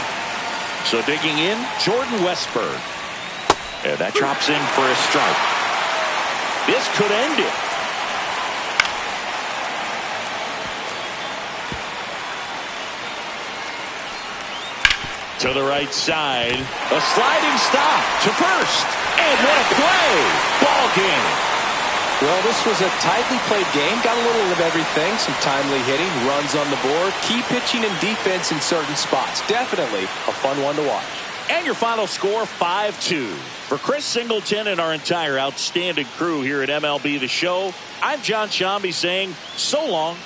So digging in, Jordan Westburg. And that drops in for a strike. This could end it. To the right side, a sliding stop to first, and what a play! Ball game. Well, this was a tightly played game. Got a little of everything. Some timely hitting, runs on the board, key pitching and defense in certain spots. Definitely a fun one to watch. And your final score, 5-2. For Chris Singleton and our entire outstanding crew here at MLB The Show, I'm John Shambi saying so long.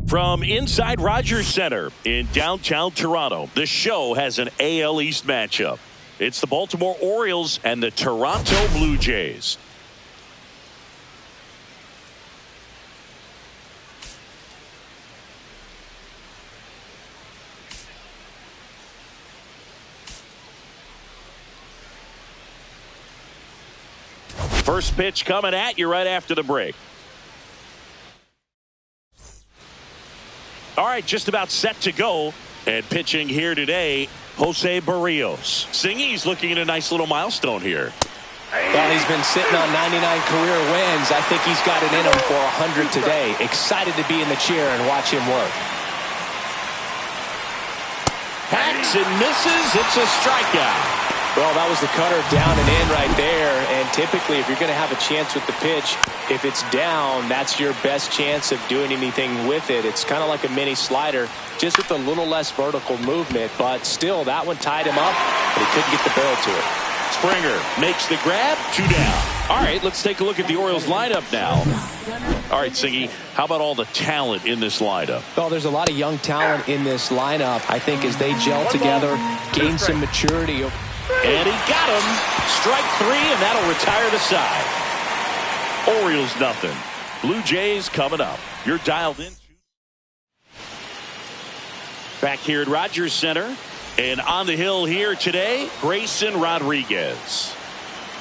From inside Rogers Center in downtown Toronto, the show has an AL East matchup. It's the Baltimore Orioles and the Toronto Blue Jays. First pitch coming at you right after the break. All right, just about set to go. And pitching here today, Jose Barrios. Singy's looking at a nice little milestone here. Well, he's been sitting on 99 career wins. I think he's got it in him for 100 today. Excited to be in the chair and watch him work. Hacks and misses. It's a strikeout. Well, that was the cutter down and in right there. And typically, if you're going to have a chance with the pitch, if it's down, that's your best chance of doing anything with it. It's kind of like a mini slider, just with a little less vertical movement. But still, that one tied him up, but he couldn't get the barrel to it. Springer makes the grab, 2 down. All right, let's take a look at the Orioles lineup now. All right, Singy, how about all the talent in this lineup? Well, there's a lot of young talent in this lineup. I think as they gel together, gain some maturity. And he got him. Strike 3, and that'll retire the side. Orioles nothing. Blue Jays coming up. You're dialed in. Back here at Rogers Center. And on the hill here today, Grayson Rodriguez.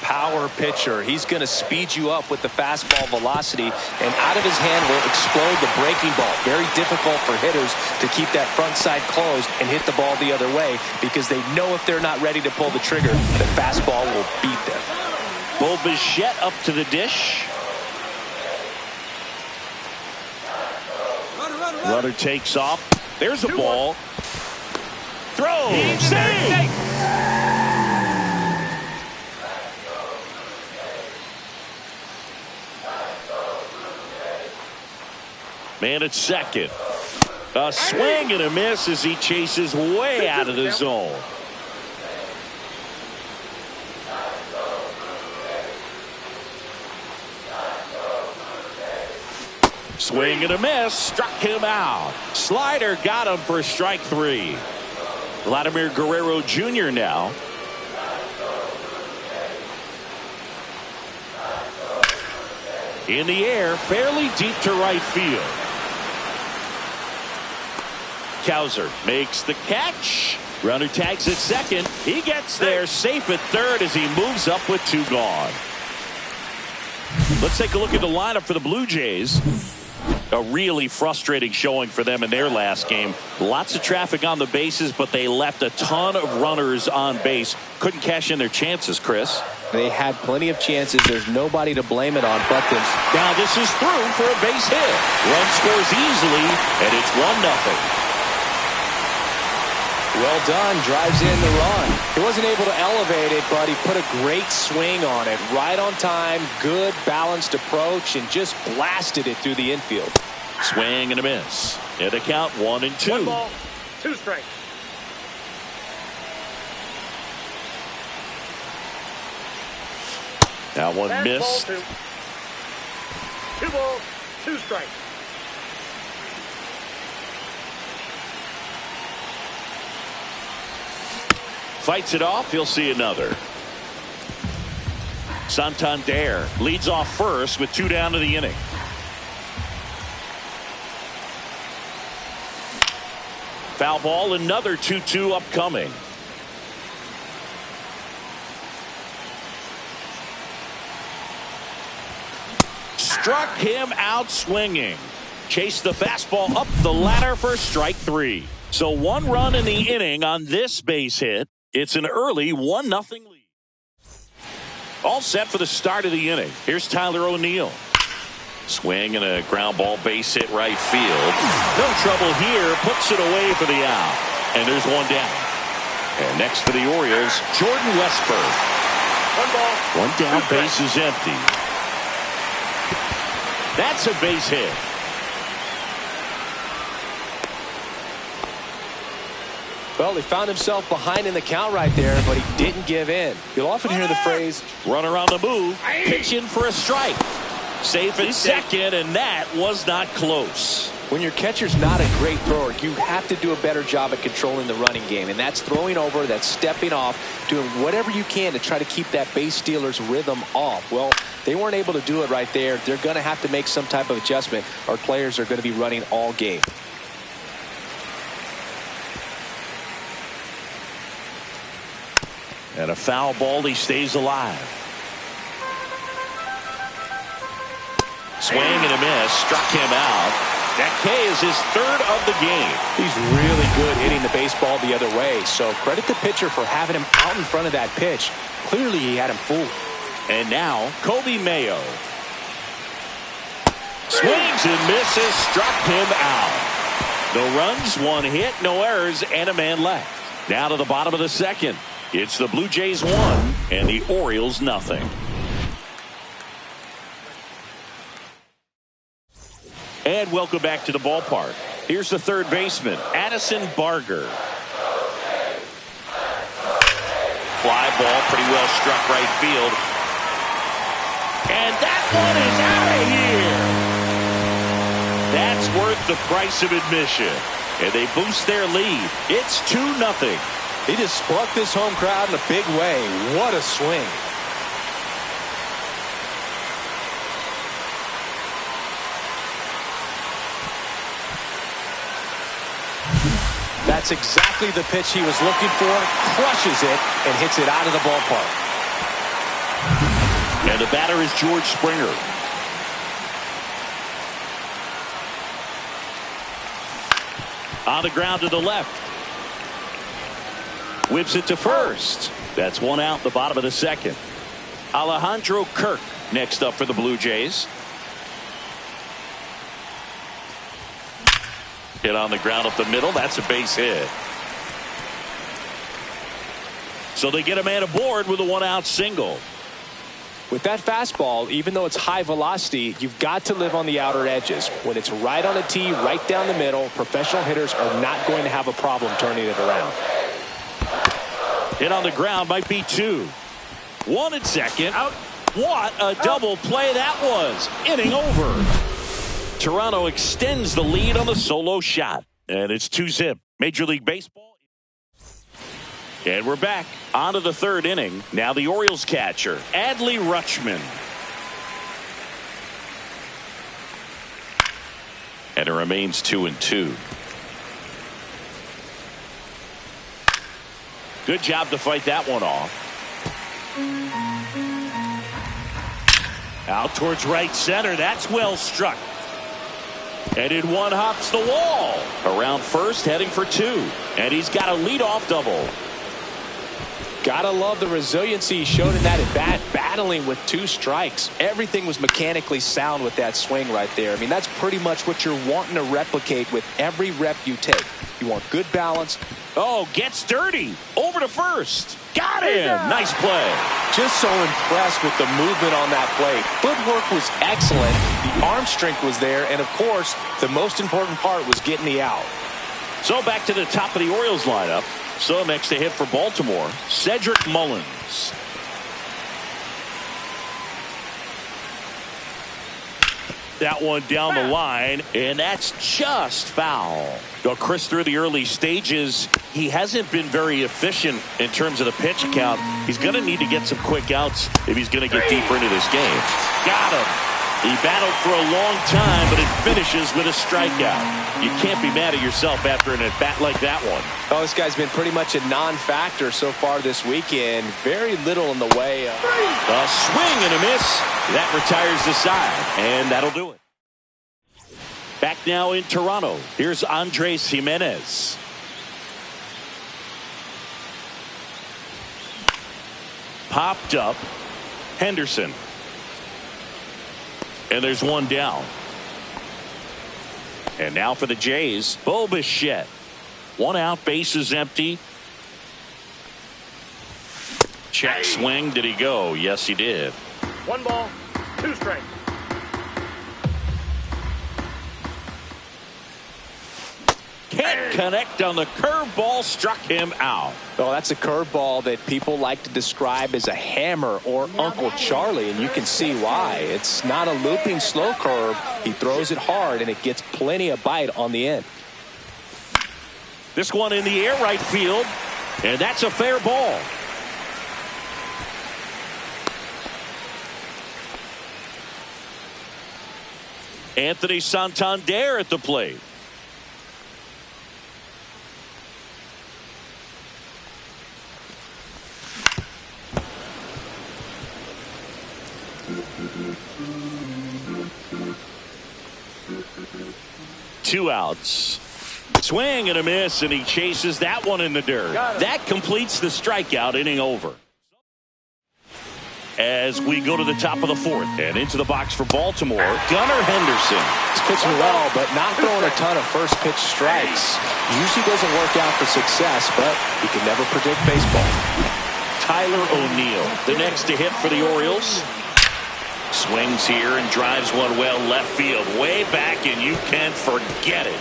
Power pitcher. He's going to speed you up with the fastball velocity, and out of his hand will explode the breaking ball. Very difficult for hitters to keep that front side closed and hit the ball the other way, because they know if they're not ready to pull the trigger, the fastball will beat them. Bo Bichette up to the dish. Runner takes off. There's a ball. Throw. Save. Man at second. A swing and a miss as he chases way out of the zone. Swing and a miss. Struck him out. Slider got him for strike 3. Vladimir Guerrero Jr. now. In the air, fairly deep to right field. Cowser makes the catch. Runner tags at second. He gets there safe at third as he moves up with 2 gone. Let's take a look at the lineup for the Blue Jays. A really frustrating showing for them in their last game. Lots of traffic on the bases, but they left a ton of runners on base. Couldn't cash in their chances, Chris. They had plenty of chances. There's nobody to blame it on but them. Now this is through for a base hit. Run scores easily, and it's 1-0. Well done. Drives in the run. He wasn't able to elevate it, but he put a great swing on it. Right on time. Good balanced approach, and just blasted it through the infield. Swing and a miss. And a count 1-2. 1 ball, 2 strikes. That one Fast missed. ball, 2 balls, 2 strikes. Fights it off. He'll see another. Santander leads off first with 2 down to the inning. Foul ball, another 2-2 upcoming. Struck him out swinging. Chased the fastball up the ladder for strike 3. So 1 run in the inning on this base hit. It's an early 1-0 lead. All set for the start of the inning. Here's Tyler O'Neill. Swing and a ground ball base hit right field. No trouble here. Puts it away for the out. And there's 1 down. And next for the Orioles, Jordan Westburg. 1 ball. 1 down, base is empty. That's a base hit. Well, he found himself behind in the count right there, but he didn't give in. You'll often hear the phrase, runner on the move, pitching for a strike. Safe at second, and that was not close. When your catcher's not a great thrower, you have to do a better job at controlling the running game. And that's throwing over, that's stepping off, doing whatever you can to try to keep that base stealer's rhythm off. Well, they weren't able to do it right there. They're going to have to make some type of adjustment. Our players are going to be running all game. And a foul ball, he stays alive. Swing and a miss, struck him out. That K is his third of the game. He's really good hitting the baseball the other way. So credit the pitcher for having him out in front of that pitch. Clearly he had him fooled. And now Kobe Mayo. Swings and misses, struck him out. No runs, one hit, no errors, and a man left. Now to the bottom of the second. It's the Blue Jays 1 and the Orioles nothing. And welcome back to the ballpark. Here's the third baseman, Addison Barger. Fly ball, pretty well struck right field. And that one is out of here. That's worth the price of admission. And they boost their lead. It's 2-0. He just sparked this home crowd in a big way. What a swing. That's exactly the pitch he was looking for. Crushes it and hits it out of the ballpark. And the batter is George Springer. On the ground to the left. Whips it to first. That's one out, the bottom of the second. Alejandro Kirk next up for the Blue Jays. Hit on the ground up the middle. That's a base hit. So they get a man aboard with a one-out single. With that fastball, even though it's high velocity, you've got to live on the outer edges. When it's right on the tee, right down the middle, professional hitters are not going to have a problem turning it around. Hit on the ground, might be two. One at second. Out. What a double play that was. Inning over. Toronto extends the lead on the solo shot. And it's 2-0. Major League Baseball. And we're back onto the third inning. Now the Orioles catcher, Adley Rutschman. And it remains 2-2. Good job to fight that one off. Out towards right center. That's well struck. And in one hops the wall. Around first, heading for two. And he's got a leadoff double. Gotta love the resiliency he showed in that at bat, battling with two strikes. Everything was mechanically sound with that swing right there. I mean, that's pretty much what you're wanting to replicate with every rep you take. You want good balance. Oh, gets dirty. Over to first. Got him. Nice play. Just so impressed with the movement on that play. Footwork was excellent. The arm strength was there. And, of course, the most important part was getting the out. So back to the top of the Orioles lineup. So next to hit for Baltimore, Cedric Mullins. That one down the line, and that's just foul. Well, Chris, through the early stages, he hasn't been very efficient in terms of the pitch count. He's going to need to get some quick outs if he's going to get deeper into this game. Got him. He battled for a long time, but it finishes with a strikeout. You can't be mad at yourself after an at-bat like that one. Oh, this guy's been pretty much a non-factor so far this weekend. Very little in the way of... A swing and a miss. That retires the side, and that'll do it. Back now in Toronto. Here's Andres Jimenez. Popped up. Henderson. And there's one down. And now for the Jays, Bo Bichette. One out, base is empty. Check swing. Did he go? Yes, he did. 1 ball, 2 strikes. Can't connect on the curveball, struck him out. Well, that's a curveball that people like to describe as a hammer or Uncle Charlie, and you can see why. It's not a looping slow curve. He throws it hard, and it gets plenty of bite on the end. This one in the air right field, and that's a fair ball. Anthony Santander at the plate. Two outs. Swing and a miss, and he chases that one in the dirt. That completes the strikeout, inning over. As we go to the top of the fourth and into the box for Baltimore, Gunnar Henderson. He's pitching well, but not throwing a ton of first pitch strikes. Usually doesn't work out for success, but you can never predict baseball. Tyler O'Neill, the next to hit for the Orioles. Swings here and drives one well left field, way back, and you can forget it.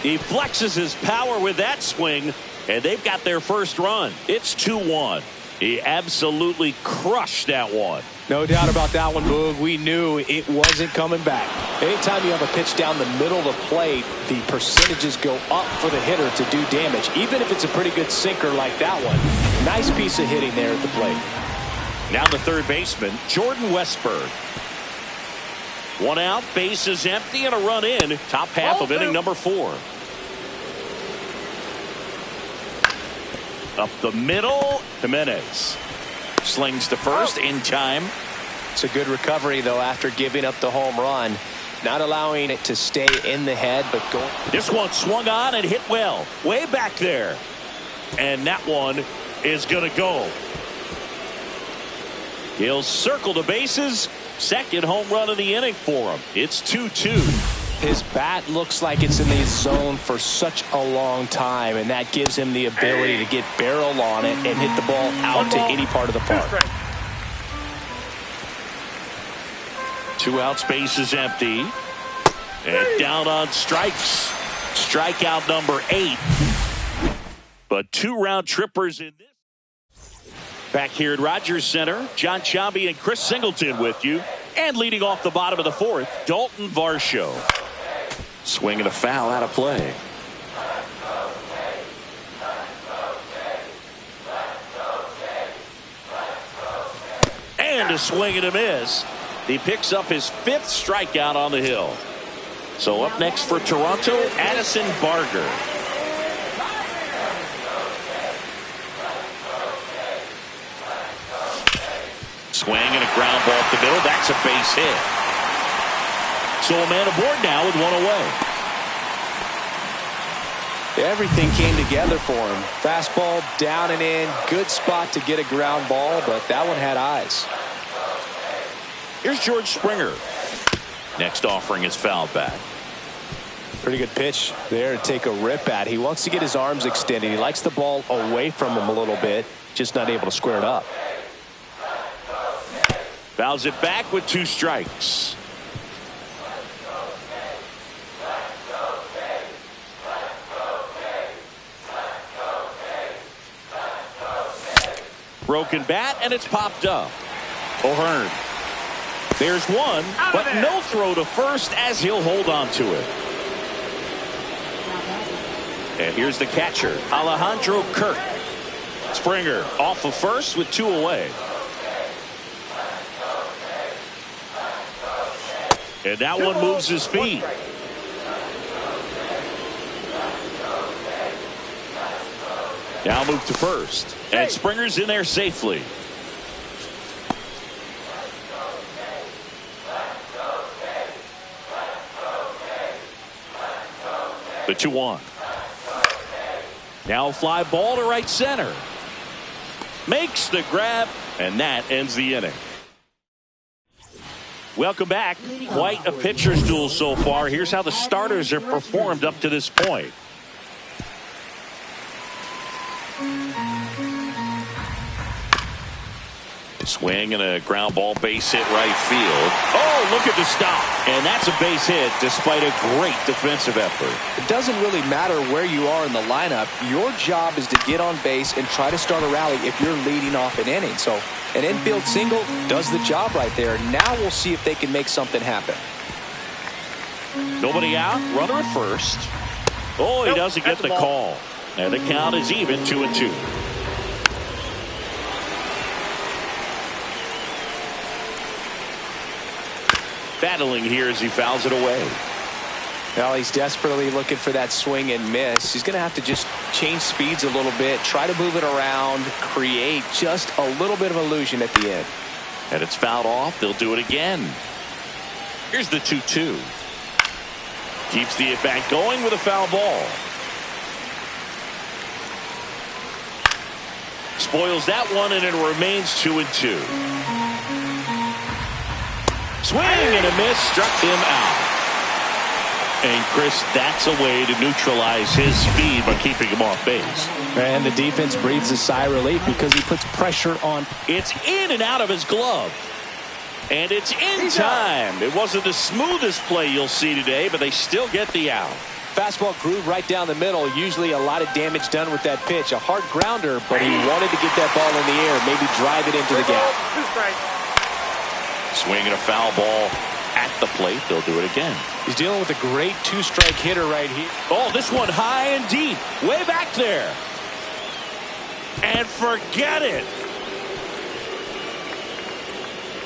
He flexes his power with that swing, and they've got their first run. It's 2-1. He absolutely crushed that one. No doubt about that one, Boog. We knew it wasn't coming back. Anytime you have a pitch down the middle of the plate, the percentages go up for the hitter to do damage, even if it's a pretty good sinker like that one. Nice piece of hitting there at the plate. Now the third baseman, Jordan Westburg. One out, base is empty, and a run in. Top half of inning number 4. Up the middle, Jimenez slings to first in time. It's a good recovery, though, after giving up the home run. Not allowing it to stay in the head, but going. This one swung on and hit well, way back there. And that one is going to go. He'll circle the bases. Second home run of the inning for him. It's 2-2. His bat looks like it's in the zone for such a long time, and that gives him the ability to get barrel on it and hit the ball out to any part of the park. 2 outs, base is empty. And down on strikes. Strikeout number 8. But 2 round trippers in this. Back here at Rogers Center, John Chambi and Chris Singleton with you. And leading off the bottom of the fourth, Dalton Varsho. Swing and a foul out of play. And a swing and a miss. He picks up his 5th strikeout on the hill. So up next for Toronto, Addison Barger. Swing and a ground ball up the middle. That's a base hit. So a man aboard now with 1 away. Everything came together for him. Fastball down and in. Good spot to get a ground ball, but that one had eyes. Here's George Springer. Next offering is fouled back. Pretty good pitch there to take a rip at. He wants to get his arms extended. He likes the ball away from him a little bit. Just not able to square it up. Fouls it back with 2 strikes. Broken bat, and it's popped up. O'Hearn. There's one, but no throw to first as he'll hold on to it. And here's the catcher, Alejandro Kirk. Springer off of first with 2 away. And that one moves his feet. Now move to first. And Springer's in there safely. The 2-1. Now fly ball to right center. Makes the grab, and that ends the inning. Welcome back. Quite a pitcher's duel so far. Here's how the starters have performed up to this point. Swing and a ground ball, base hit right field. Oh, look at the stop. And that's a base hit despite a great defensive effort. It doesn't really matter where you are in the lineup. Your job is to get on base and try to start a rally if you're leading off an inning. So an infield single does the job right there. Now we'll see if they can make something happen. Nobody out. Runner at first. Oh, he doesn't get the call. And the count is even, 2-2. Battling here as he fouls it away. Well, he's desperately looking for that swing and miss. He's going to have to just change speeds a little bit, try to move it around, create just a little bit of illusion at the end. And it's fouled off. They'll do it again. Here's the 2-2. Keeps the at-bat going with a foul ball. Spoils that one, and it remains 2-2. Swing and a miss, struck him out. And Chris, that's a way to neutralize his speed by keeping him off base. And the defense breathes a sigh of relief because he puts pressure on. It's in and out of his glove. And it's in time. It wasn't the smoothest play you'll see today, but they still get the out. Fastball groove right down the middle. Usually a lot of damage done with that pitch. A hard grounder, but he wanted to get that ball in the air, maybe drive it into the gap. Swinging a foul ball at the plate. They'll do it again. He's dealing with a great two-strike hitter right here. Oh, this one high and deep. Way back there. And forget it.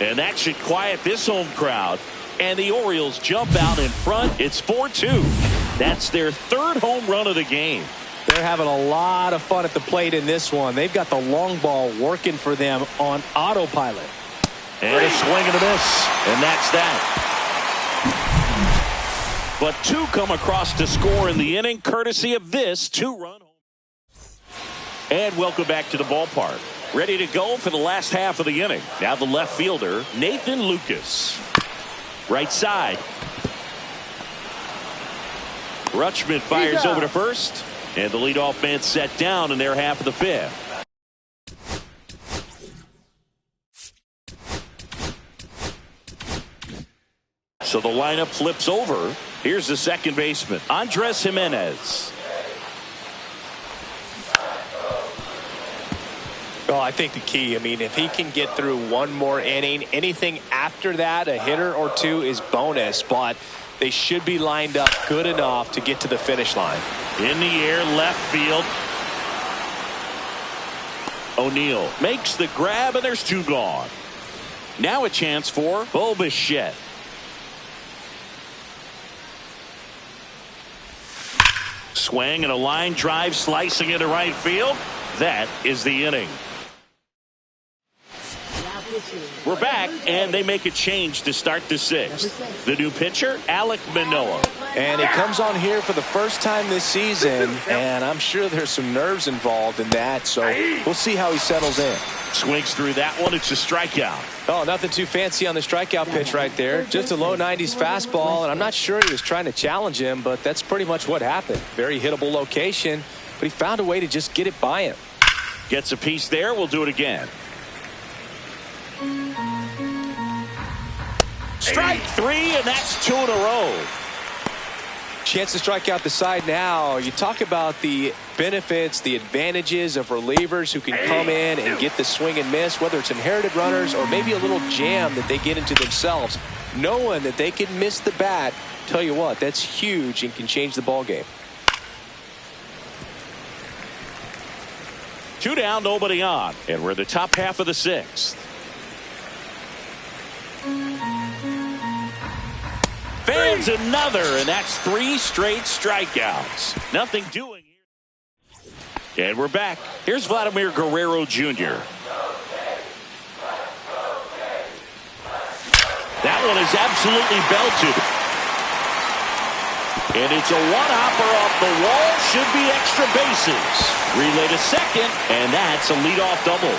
And that should quiet this home crowd. And the Orioles jump out in front. It's 4-2. That's their third home run of the game. They're having a lot of fun at the plate in this one. They've got the long ball working for them on autopilot. And a swing and a miss. And that's that. But two come across to score in the inning, courtesy of this two-run home. And welcome back to the ballpark. Ready to go for the last half of the inning. Now the left fielder, Nathan Lucas. Right side. Rutschman fires over to first. And the leadoff man set down in their half of the fifth. So the lineup flips over. Here's the second baseman, Andres Jimenez. Well, I think the key, if he can get through one more inning, anything after that, a hitter or two is bonus, but they should be lined up good enough to get to the finish line. In the air, left field. O'Neill makes the grab, and there's two gone. Now a chance for Bo Bichette. Swing and a line drive slicing into right field. That is the inning. We're back, and they make a change to start the sixth. The new pitcher, Alek Manoah. And he comes on here for the first time this season, and I'm sure there's some nerves involved in that, so we'll see how he settles in. Swings through that one. It's a strikeout. Oh, nothing too fancy on the strikeout pitch right there. Just a low 90s fastball, and I'm not sure he was trying to challenge him, but that's pretty much what happened. Very hittable location, but he found a way to just get it by him. Gets a piece there. We'll do it again. Strike three, and that's two in a row. Chance to strike out the side now. You talk about the benefits, the advantages of relievers who can come in and get the swing and miss, whether it's inherited runners or maybe a little jam that they get into themselves. Knowing that they can miss the bat, tell you what, that's huge and can change the ball game. Two down, nobody on, and we're in the top half of the sixth. Fans another, and that's three straight strikeouts. Nothing doing here. And we're back. Here's Vladimir Guerrero Jr. That one is absolutely belted. And it's a one-hopper off the wall. Should be extra bases. Relay to second, and that's a leadoff double.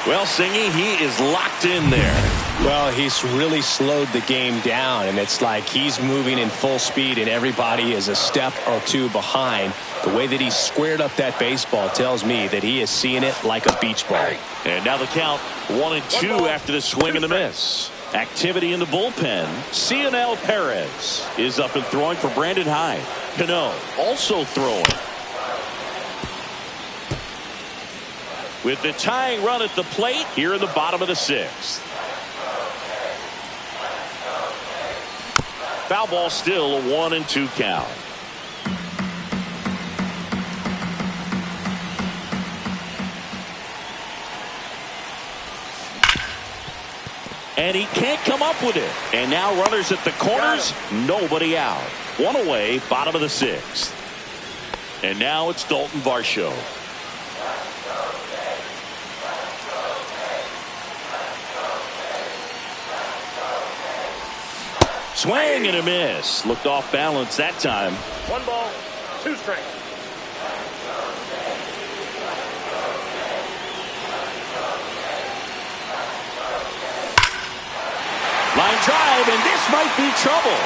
Well, Singy, he is locked in there. Well, he's really slowed the game down, and it's like he's moving in full speed, and everybody is a step or two behind. The way that he squared up that baseball tells me that he is seeing it like a beach ball. And now the count 1-2 after the swing and the miss. Activity in the bullpen. Cionel Perez is up and throwing for Brandon Hyde. Cano also throwing. With the tying run at the plate here in the bottom of the sixth. Foul ball, still a 1-2 count. And he can't come up with it. And now runners at the corners, nobody out. One away, bottom of the sixth. And now it's Dalton Varsho. Swing and a miss. Looked off balance that time. 1 ball, 2 strikes. Line drive, and this might be trouble.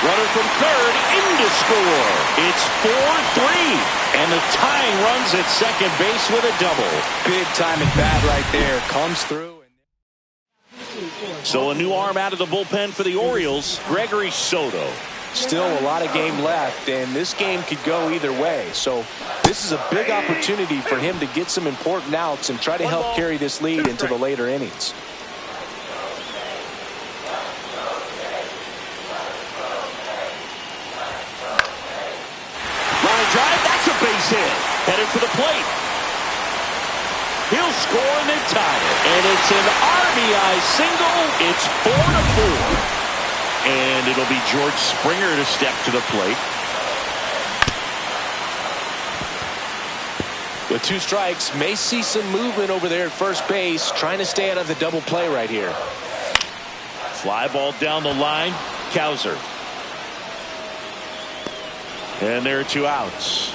Runner from third in to score. It's 4-3. And the tying runs at second base with a double. Big time at bat right there. Comes through. So a new arm out of the bullpen for the Orioles, Gregory Soto. Still a lot of game left, and this game could go either way. So this is a big opportunity for him to get some important outs and try to help carry this lead into the later innings. Line drive, that's a base hit. Headed for the plate. He'll score and then tie it. And it's an RBI single. It's 4-4. And it'll be George Springer to step to the plate. With 2 strikes, may see some movement over there at first base, trying to stay out of the double play right here. Fly ball down the line. Cowser. And there are 2 outs.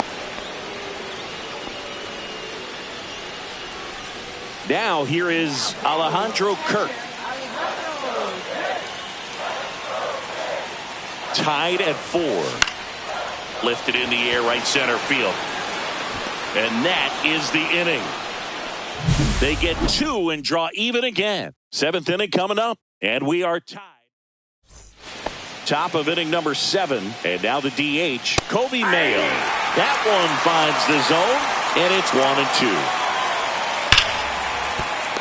Now here is Alejandro Kirk. Tied at 4. Lifted in the air, right center field. And that is the inning. They get 2 and draw even again. 7th inning coming up, and we are tied. Top of inning number 7, and now the DH, Kobe Mayo. That one finds the zone, and it's 1-2.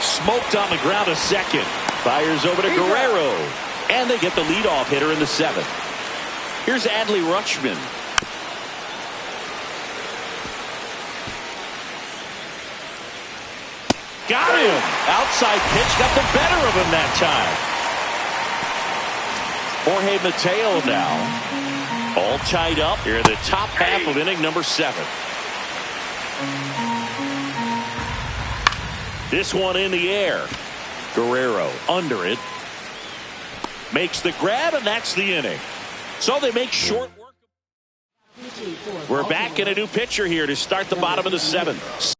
Smoked on the ground a second. Fires over to Guerrero. And they get the leadoff hitter in the 7th. Here's Adley Rutschman. Got him. Outside pitch got the better of him that time. Jorge Mateo now. All tied up here in the top half of inning number 7. This one in the air. Guerrero under it. Makes the grab, and that's the inning. So they make short work. We're back in a new pitcher here to start the bottom of the 7th.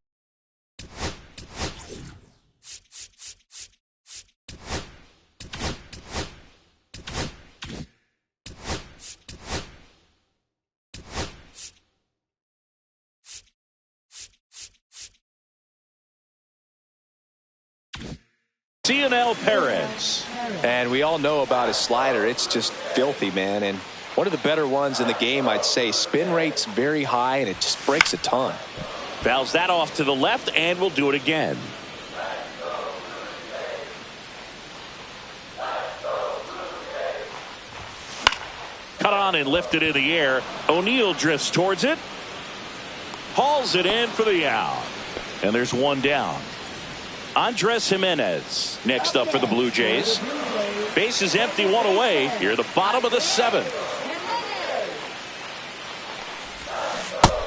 Cionel Perez. And we all know about his slider. It's just filthy, man. And one of the better ones in the game, I'd say. Spin rate's very high, and it just breaks a ton. Fouls that off to the left, and we'll do it again. Cut on and lifted in the air. O'Neill drifts towards it. Hauls it in for the out. And there's 1 down. Andres Jimenez next up for the Blue Jays. Base is empty, 1 away. Here at the bottom of the 7th.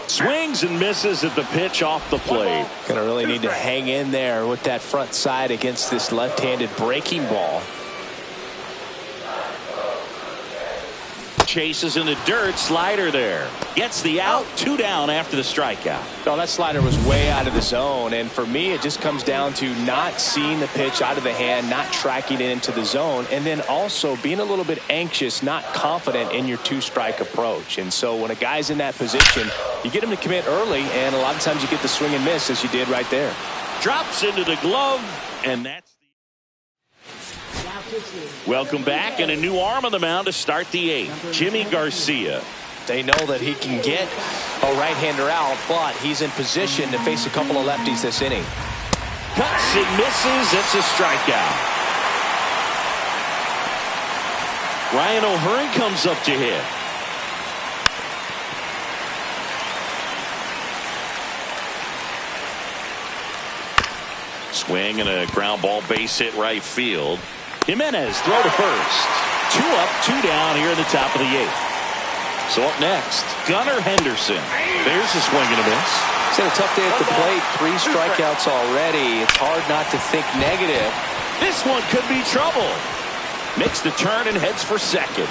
Swings and misses at the pitch off the plate. Gonna really need to hang in there with that front side against this left-handed breaking ball. Chases in the dirt. Slider there. Gets the out. 2 down after the strikeout. Well, that slider was way out of the zone, and for me it just comes down to not seeing the pitch out of the hand, not tracking it into the zone, and then also being a little bit anxious, not confident in your 2-strike approach. And so when a guy's in that position, you get him to commit early, and a lot of times you get the swing and miss as you did right there. Drops into the glove, and that's welcome back, and a new arm on the mound to start the 8th. Jimmy Garcia. They know that he can get a right-hander out, but he's in position to face a couple of lefties this inning. Cuts and misses. It's a strikeout. Ryan O'Hearn comes up to hit. Swing and a ground ball, base hit right field. Jimenez throw to first. 2 up, 2 down here in the top of the 8th. So up next, Gunnar Henderson. There's a swing and a miss. It's had a tough day at the plate. 3 strikeouts already. It's hard not to think negative. This one could be trouble. Makes the turn and heads for second.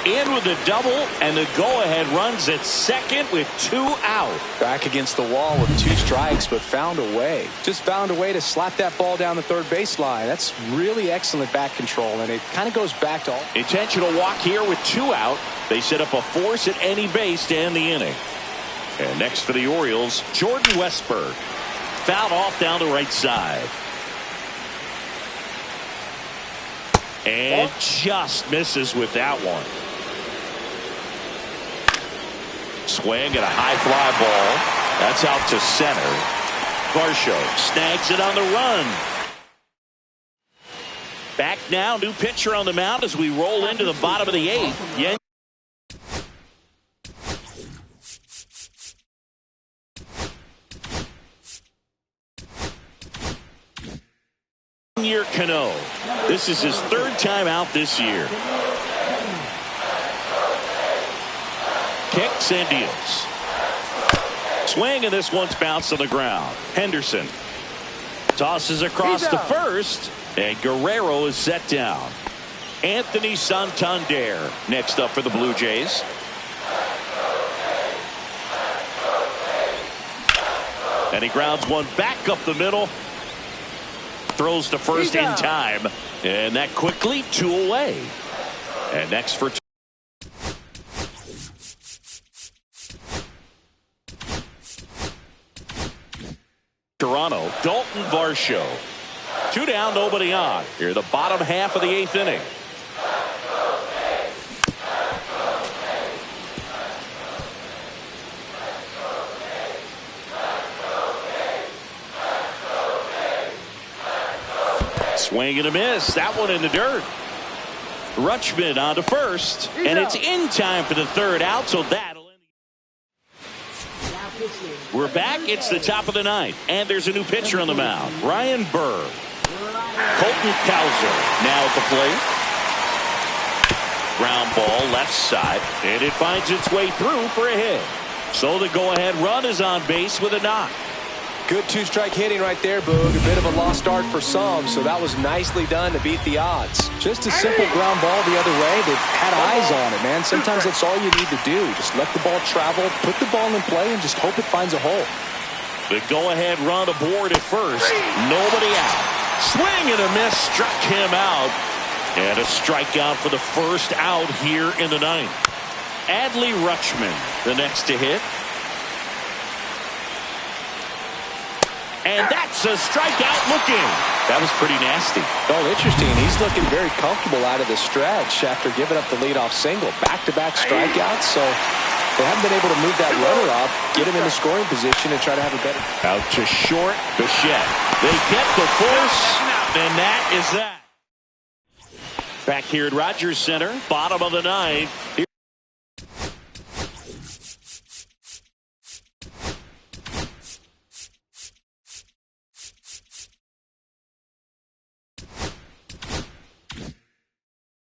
In with a double, and the go-ahead runs at second with 2 out. Back against the wall with 2 strikes, but found a way. Just found a way to slap that ball down the third baseline. That's really excellent back control, and it kind of goes back to all. Intentional walk here with 2 out. They set up a force at any base to end the inning. And next for the Orioles, Jordan Westburg. Fouled off down the right side. And just misses with that one. Swing and a high fly ball. That's out to center. Varsho snags it on the run. Back now, new pitcher on the mound as we roll into the bottom of the 8th. Year Cano. This is his 3rd time out this year. Kicks and deals. Swing, and this one's bounced on the ground. Henderson tosses across to first, and Guerrero is set down. Anthony Santander next up for the Blue Jays. And he grounds one back up the middle. Throws to first in time, and that quickly 2 away. And next for Toronto, Dalton Varsho. 2 down, nobody on. Here the bottom half of the 8th inning. Swing and a miss. That one in the dirt. Rutschman on to first. And it's in time for the 3rd out, so that'll end. We're back. It's the top of the 9th. And there's a new pitcher on the mound. Ryan Burr. Colton Cowser now at the plate. Ground ball left side. And it finds its way through for a hit. So the go-ahead run is on base with a knock. Good 2-strike hitting right there, Boog. A bit of a lost start for some, so that was nicely done to beat the odds. Just a simple ground ball the other way that had eyes on it, man. Sometimes that's all you need to do. Just let the ball travel, put the ball in play, and just hope it finds a hole. The go-ahead run aboard at first. Nobody out. Swing and a miss struck him out. And a strikeout for the 1st out here in the 9th. Adley Rutschman, the next to hit. And that's a strikeout looking. That was pretty nasty. Oh, interesting. He's looking very comfortable out of the stretch after giving up the leadoff single. Back-to-back strikeouts, so they haven't been able to move that runner up, get him in the scoring position, and try to have a better. Out to short, Bichette. They get the force, and that is that. Back here at Rogers Center, bottom of the 9th.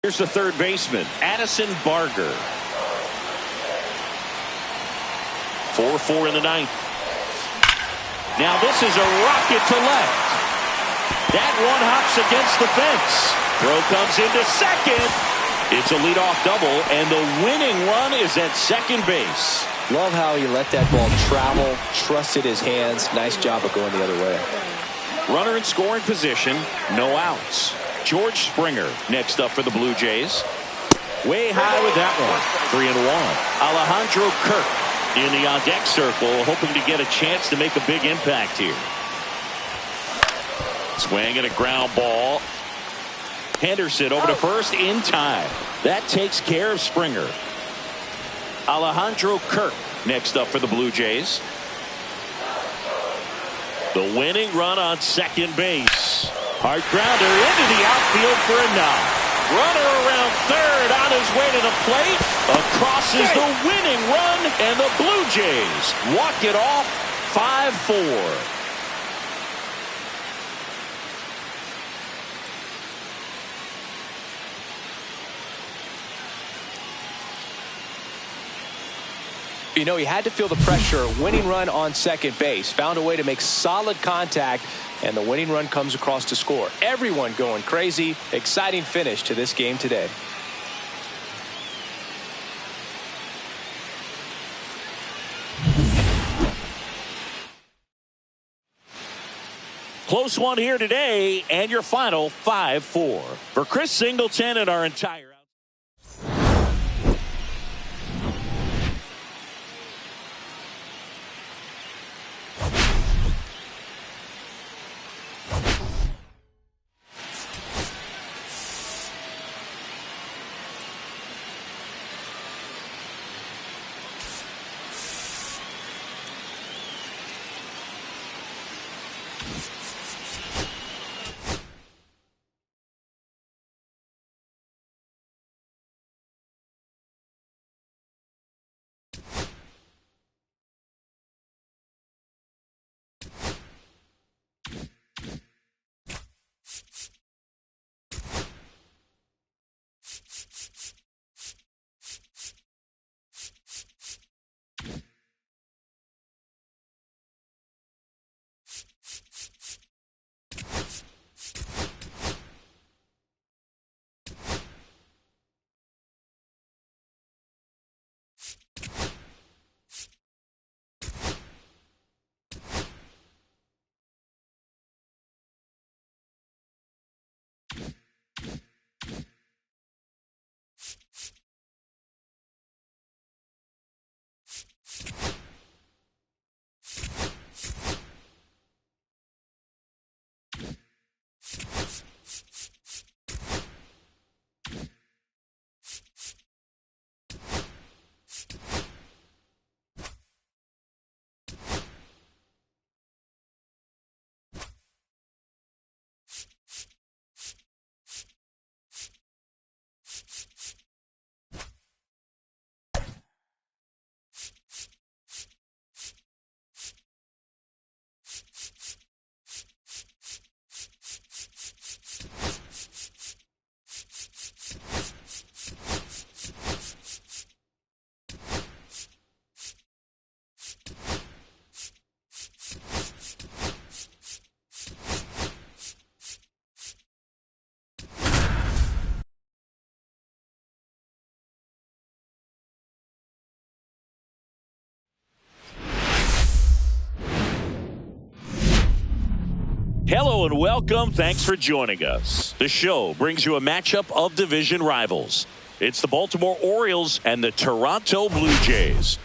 Here's the 3rd baseman, Addison Barger. 4-4 in the 9th. Now this is a rocket to left. That one hops against the fence. Throw comes into second. It's a leadoff double, and the winning run is at second base. Love how he let that ball travel, trusted his hands. Nice job of going the other way. Runner in scoring position, no outs. George Springer next up for the Blue Jays. Way high with that one. 3-1. Alejandro Kirk in the on-deck circle, hoping to get a chance to make a big impact here. Swing and a ground ball. Henderson over to first in time. That takes care of Springer. Alejandro Kirk next up for the Blue Jays. The winning run on second base. Hard grounder into the outfield for a knock. Runner around third on his way to the plate. Across is the winning run, and the Blue Jays walk it off 5-4. You know, he had to feel the pressure. Winning run on second base. Found a way to make solid contact, and the winning run comes across to score. Everyone going crazy. Exciting finish to this game today. Close one here today, and your final 5-4. For Chris Singleton and our entire Hello and welcome. Thanks for joining us. The show brings you a matchup of division rivals. It's the Baltimore Orioles and the Toronto Blue Jays.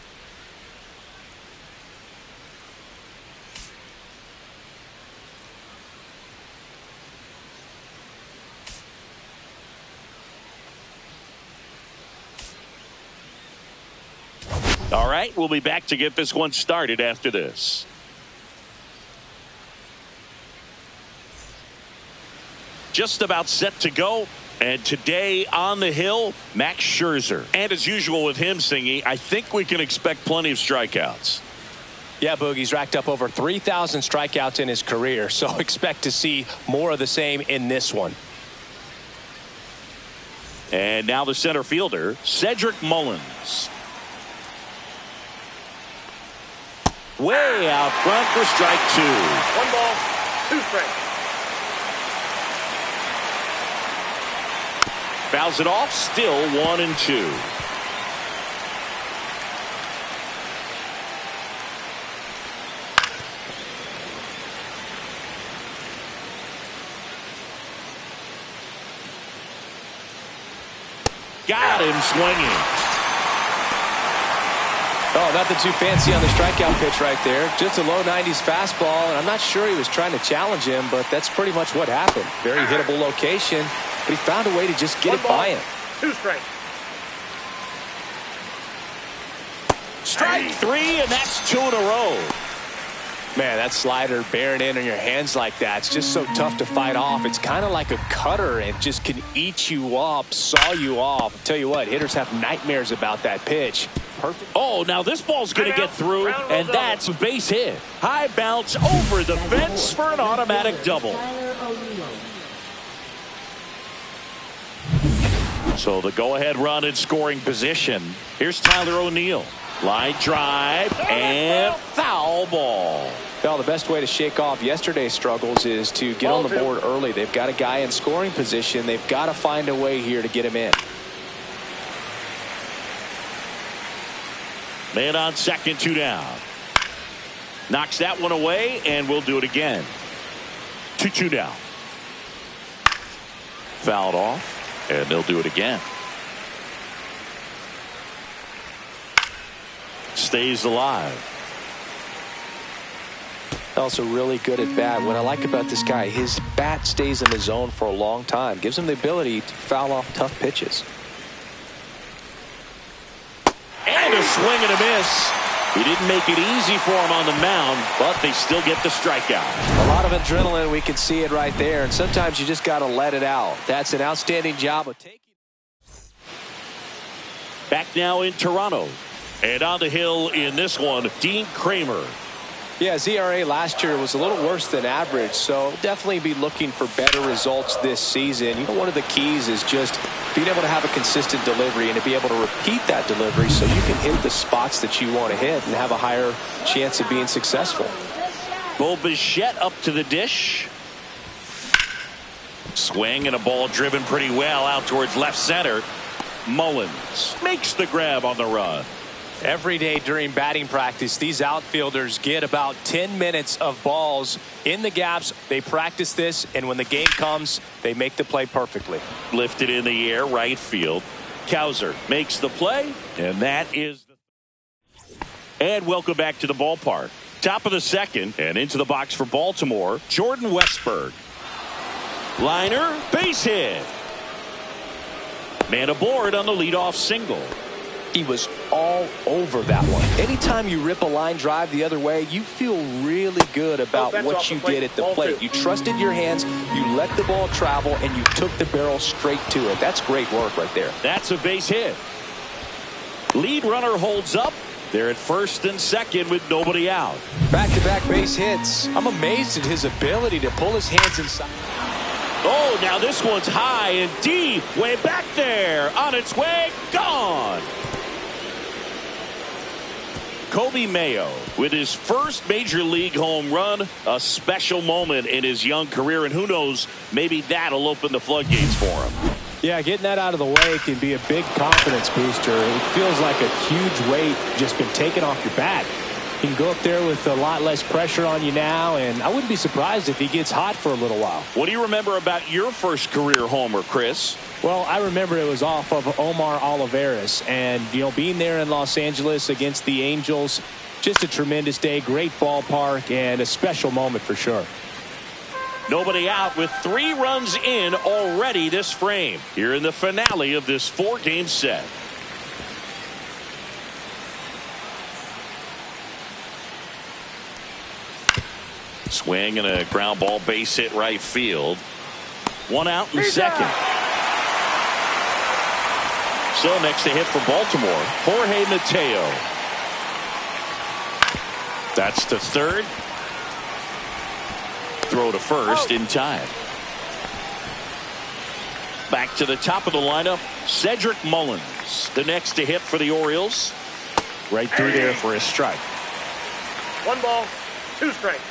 All right, we'll be back to get this one started after this. Just about set to go. And today on the hill, Max Scherzer. And as usual with him, Singy, I think we can expect plenty of strikeouts. Yeah, Boogie's racked up over 3,000 strikeouts in his career, so expect to see more of the same in this one. And now the center fielder, Cedric Mullins. Way out front for strike two. 1 ball, 2 strikes. Fouls it off. Still 1-2. Got him swinging. Oh, nothing too fancy on the strikeout pitch right there. Just a low 90s fastball, and I'm not sure he was trying to challenge him, but that's pretty much what happened. Very hittable location, but he found a way to just get it by him. 2 strikes. Strike 3, and that's 2 in a row. Man, that slider bearing in on your hands like that, it's just so tough to fight off. It's kind of like a cutter and just can eat you up, saw you off. I'll tell you what, hitters have nightmares about that pitch. Perfect. Oh, now this ball's going to get through, and that's a base hit. High bounce over the fence for an automatic double. So the go-ahead run in scoring position. Here's Tyler O'Neill. Line drive and foul ball. Well, the best way to shake off yesterday's struggles is to get on the board early. They've got a guy in scoring position. They've got to find a way here to get him in. Man on second, 2 down. Knocks that one away, and we'll do it again. 2-2 down. Fouled off, and they'll do it again. Stays alive. Also really good at bat. What I like about this guy, his bat stays in the zone for a long time. Gives him the ability to foul off tough pitches. And a swing and a miss. He didn't make it easy for him on the mound, but they still get the strikeout. A lot of adrenaline, we can see it right there, and sometimes you just got to let it out. That's an outstanding job of taking. Back now in Toronto. And on the hill in this one, Dean Kramer. Yeah, his ERA last year was a little worse than average, so definitely be looking for better results this season. You know, one of the keys is just being able to have a consistent delivery and to be able to repeat that delivery so you can hit the spots that you want to hit and have a higher chance of being successful. Bo Bichette up to the dish. Swing and a ball driven pretty well out towards left center. Mullins makes the grab on the run. Every day during batting practice, these outfielders get about 10 minutes of balls in the gaps. They practice this, and when the game comes, they make the play perfectly. Lifted in the air, right field. Cowser makes the play, and that is. And welcome back to the ballpark. Top of the second, and into the box for Baltimore, Jordan Westburg. Liner, base hit. Man aboard on the leadoff single. He was all over that one. Anytime you rip a line drive the other way, you feel really good about what you did at the plate. You trusted your hands, you let the ball travel, and you took the barrel straight to it. That's great work right there. That's a base hit. Lead runner holds up. They're at first and second with nobody out. Back-to-back base hits. I'm amazed at his ability to pull his hands inside. Oh, now this one's high and deep. Way back there. On its way. Gone. Kobe Mayo with his first major league home run, a special moment in his young career, and who knows, maybe that'll open the floodgates for him. Yeah, getting that out of the way can be a big confidence booster. It feels like a huge weight just been taken off your back. You can go up there with a lot less pressure on you now, and I wouldn't be surprised if he gets hot for a little while. What do you remember about your first career homer, Chris? Well, I remember it was off of Omar Olivares, and, you know, being there in Los Angeles against the Angels, just a tremendous day, great ballpark, and a special moment for sure. Nobody out with 3 runs in already this frame. Here in the finale of this 4-game set. Swing and a ground ball base hit right field. 1 out in second. So next to hit for Baltimore, Jorge Mateo. That's the third. Throw to first in time. Back to the top of the lineup, Cedric Mullins. The next to hit for the Orioles. Right through there for a strike. 1 ball, 2 strikes.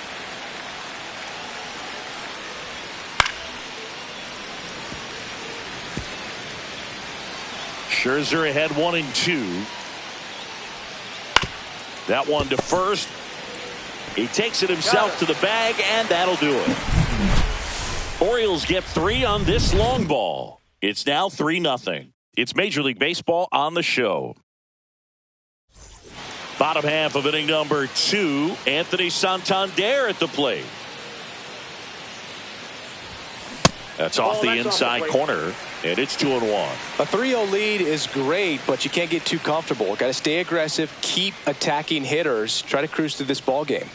Scherzer ahead 1-2. That one to first. He takes it himself to the bag, and that'll do it. Orioles get 3 on this long ball. It's now 3-0. It's Major League Baseball on the show. Bottom half of inning number 2. Anthony Santander at the plate. That's off the inside corner, and it's 2-1. A 3-0 lead is great, but you can't get too comfortable. Got to stay aggressive, keep attacking hitters, try to cruise through this ball game.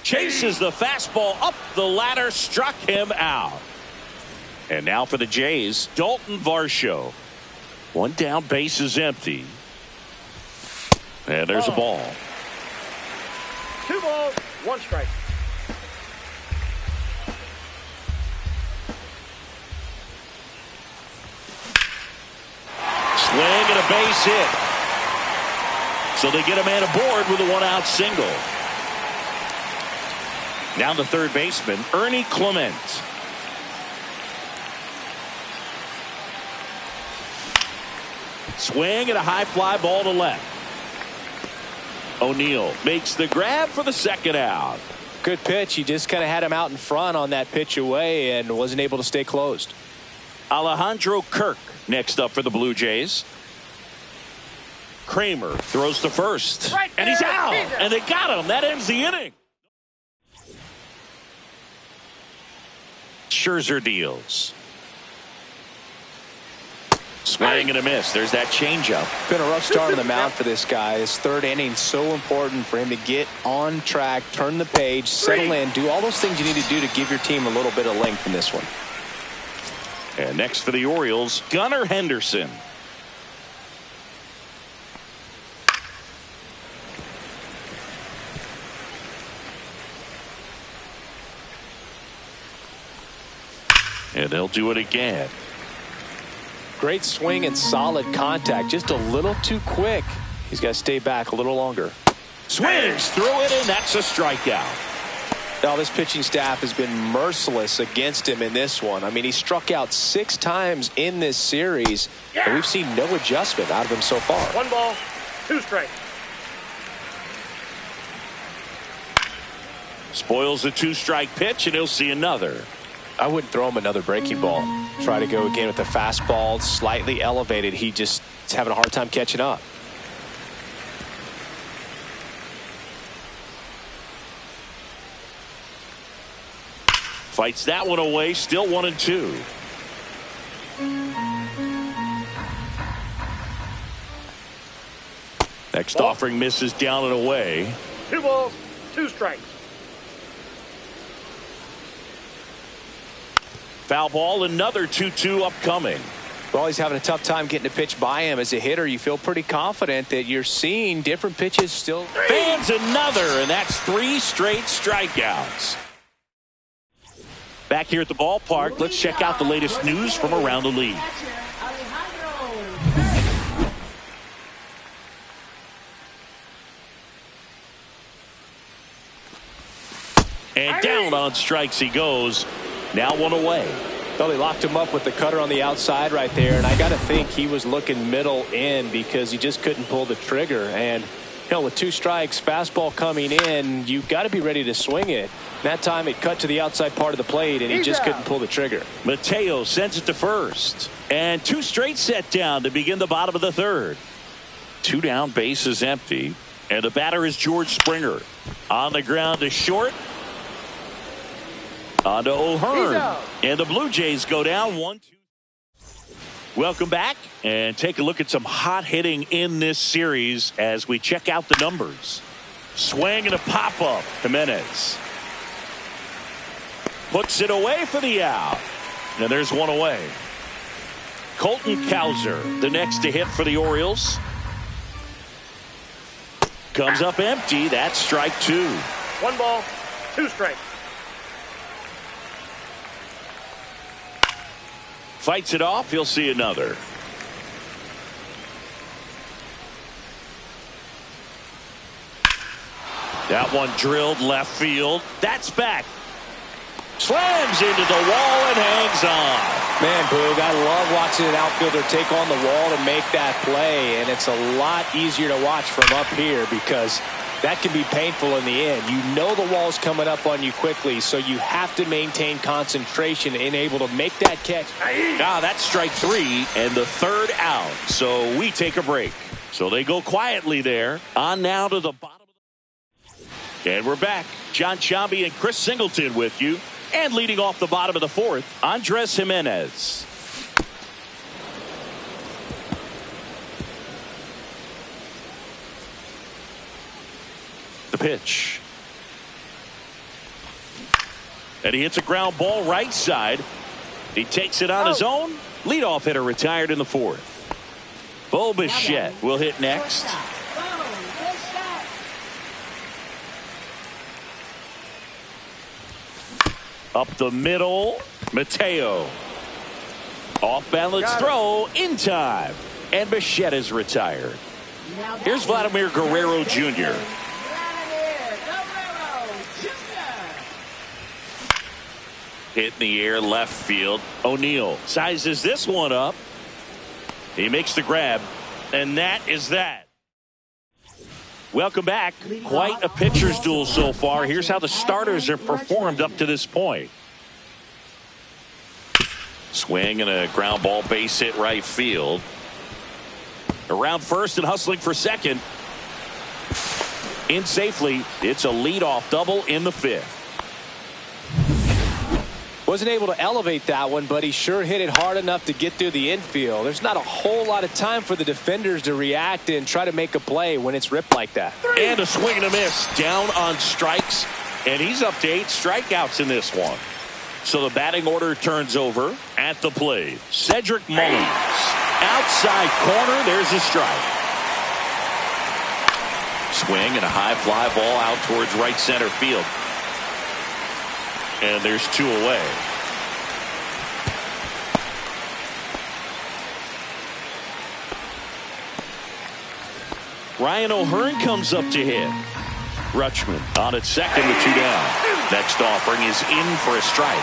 Chases the fastball up the ladder, struck him out. And now for the Jays, Dalton Varsho. One down, base is empty. And there's a ball. 2 balls, 1 strike. Swing and a base hit. So they get a man aboard with a 1-out single. Now the third baseman, Ernie Clement. Swing and a high fly ball to left. O'Neill makes the grab for the second out. Good pitch. He just kind of had him out in front on that pitch away and wasn't able to stay closed. Alejandro Kirk next up for the Blue Jays. Kramer throws to first. And he's out. And they got him. That ends the inning. Scherzer deals. Swing and a miss. There's that changeup. Been a rough start on the mound for this guy. His third inning so important for him to get on track, turn the page, settle in, do all those things you need to do to give your team a little bit of length in this one. And next for the Orioles, Gunnar Henderson. And they'll do it again. Great swing and solid contact. Just a little too quick. He's got to stay back a little longer. Swings through it, and that's a strikeout. Now this pitching staff has been merciless against him in this one. I mean, he struck out 6 times in this series, and we've seen no adjustment out of him so far. 1 ball, 2 strikes. Spoils the 2-strike pitch, and he'll see another. I wouldn't throw him another breaking ball. Try to go again with the fastball, slightly elevated. He just is having a hard time catching up. Fights that one away, still 1-2. Next offering misses down and away. 2 balls, 2 strikes. Foul ball, another 2-2 upcoming. Well, he's having a tough time getting a pitch by him. As a hitter, you feel pretty confident that you're seeing different pitches still. Fans another, and that's 3 straight strikeouts. Back here at the ballpark, let's check out the latest news from around the league. And down on strikes he goes. Now 1 away. Well, he locked him up with the cutter on the outside right there, and I got to think he was looking middle in because he just couldn't pull the trigger. And, you know, with 2 strikes, fastball coming in, you've got to be ready to swing it. That time it cut to the outside part of the plate, and he just couldn't pull the trigger. Mateo sends it to first. And 2 straight set down to begin the bottom of the third. 2 down, base is empty. And the batter is George Springer. On the ground to short. On to O'Hearn. And the Blue Jays go down 1-2. Welcome back, and take a look at some hot hitting in this series as we check out the numbers. Swing and a pop-up. Jimenez puts it away for the out. And there's 1 away. Colton Cowser, the next to hit for the Orioles. Comes up empty. That's strike 2. 1 ball, 2 strikes. Fights it off. He'll see another. That one drilled left field. That's back. Slams into the wall and hangs on. Man, Boog, I love watching an outfielder take on the wall to make that play, and it's a lot easier to watch from up here because that can be painful in the end. You know the wall's coming up on you quickly, so you have to maintain concentration and able to make that catch. Now that's strike 3 and the third out. So we take a break. So they go quietly there. On now to the bottom. And we're back. John Chambi and Chris Singleton with you. And leading off the bottom of the fourth, Andres Jimenez. The pitch. And he hits a ground ball right side. He takes it on his own. Leadoff hitter retired in the fourth. Bo Bichette will hit next. Up the middle, Mateo. Off balance throw in time. And Bichette is retired. Here's Vladimir Guerrero Jr. Hit in the air left field. O'Neill sizes this one up. He makes the grab. And that is that. Welcome back. Quite a pitcher's duel so far. Here's how the starters have performed up to this point. Swing and a ground ball base hit right field. Around first and hustling for second. In safely. It's a leadoff double in the fifth. Wasn't able to elevate that one, but he sure hit it hard enough to get through the infield. There's not a whole lot of time for the defenders to react and try to make a play when it's ripped like that. And a swing and a miss. Down on strikes. And he's up to 8 strikeouts in this one. So the batting order turns over at the plate. Cedric Mullins. Outside corner. There's a strike. Swing and a high fly ball out towards right center field. And there's 2 away. Ryan O'Hearn comes up to hit. Rutschman on at second with 2 down. Next offering is in for a strike.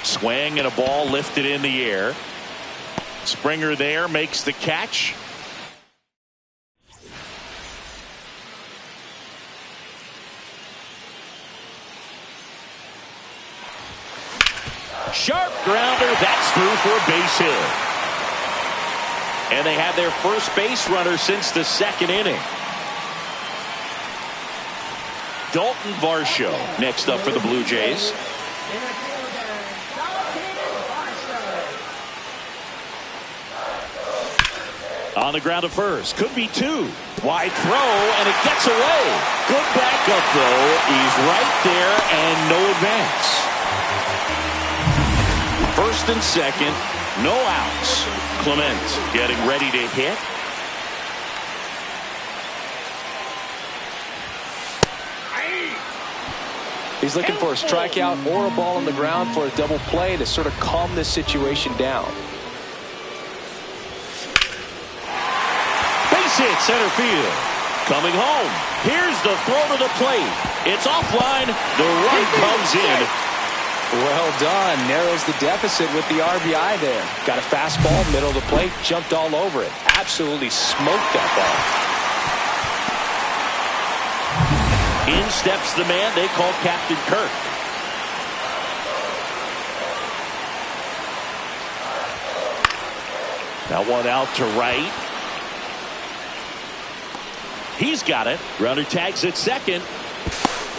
Swing and a ball lifted in the air. Springer there makes the catch. Sharp grounder. That's through for a base hit. And they have their first base runner since the second inning. Dalton Varsho next up for the Blue Jays. On the ground to first. Could be 2. Wide throw, and it gets away. Good backup, though. He's right there, and no advance. First and second, no outs. Clement getting ready to hit. He's looking for a strikeout or a ball on the ground for a double play to sort of calm this situation down. Base hit center field. Coming home. Here's the throw to the plate. It's offline. The run comes in. Well done. Narrows the deficit with the RBI there. Got a fastball, middle of the plate, jumped all over it. Absolutely smoked that ball. In steps the man they call Captain Kirk. That one out to right. He's got it. Runner tags at second.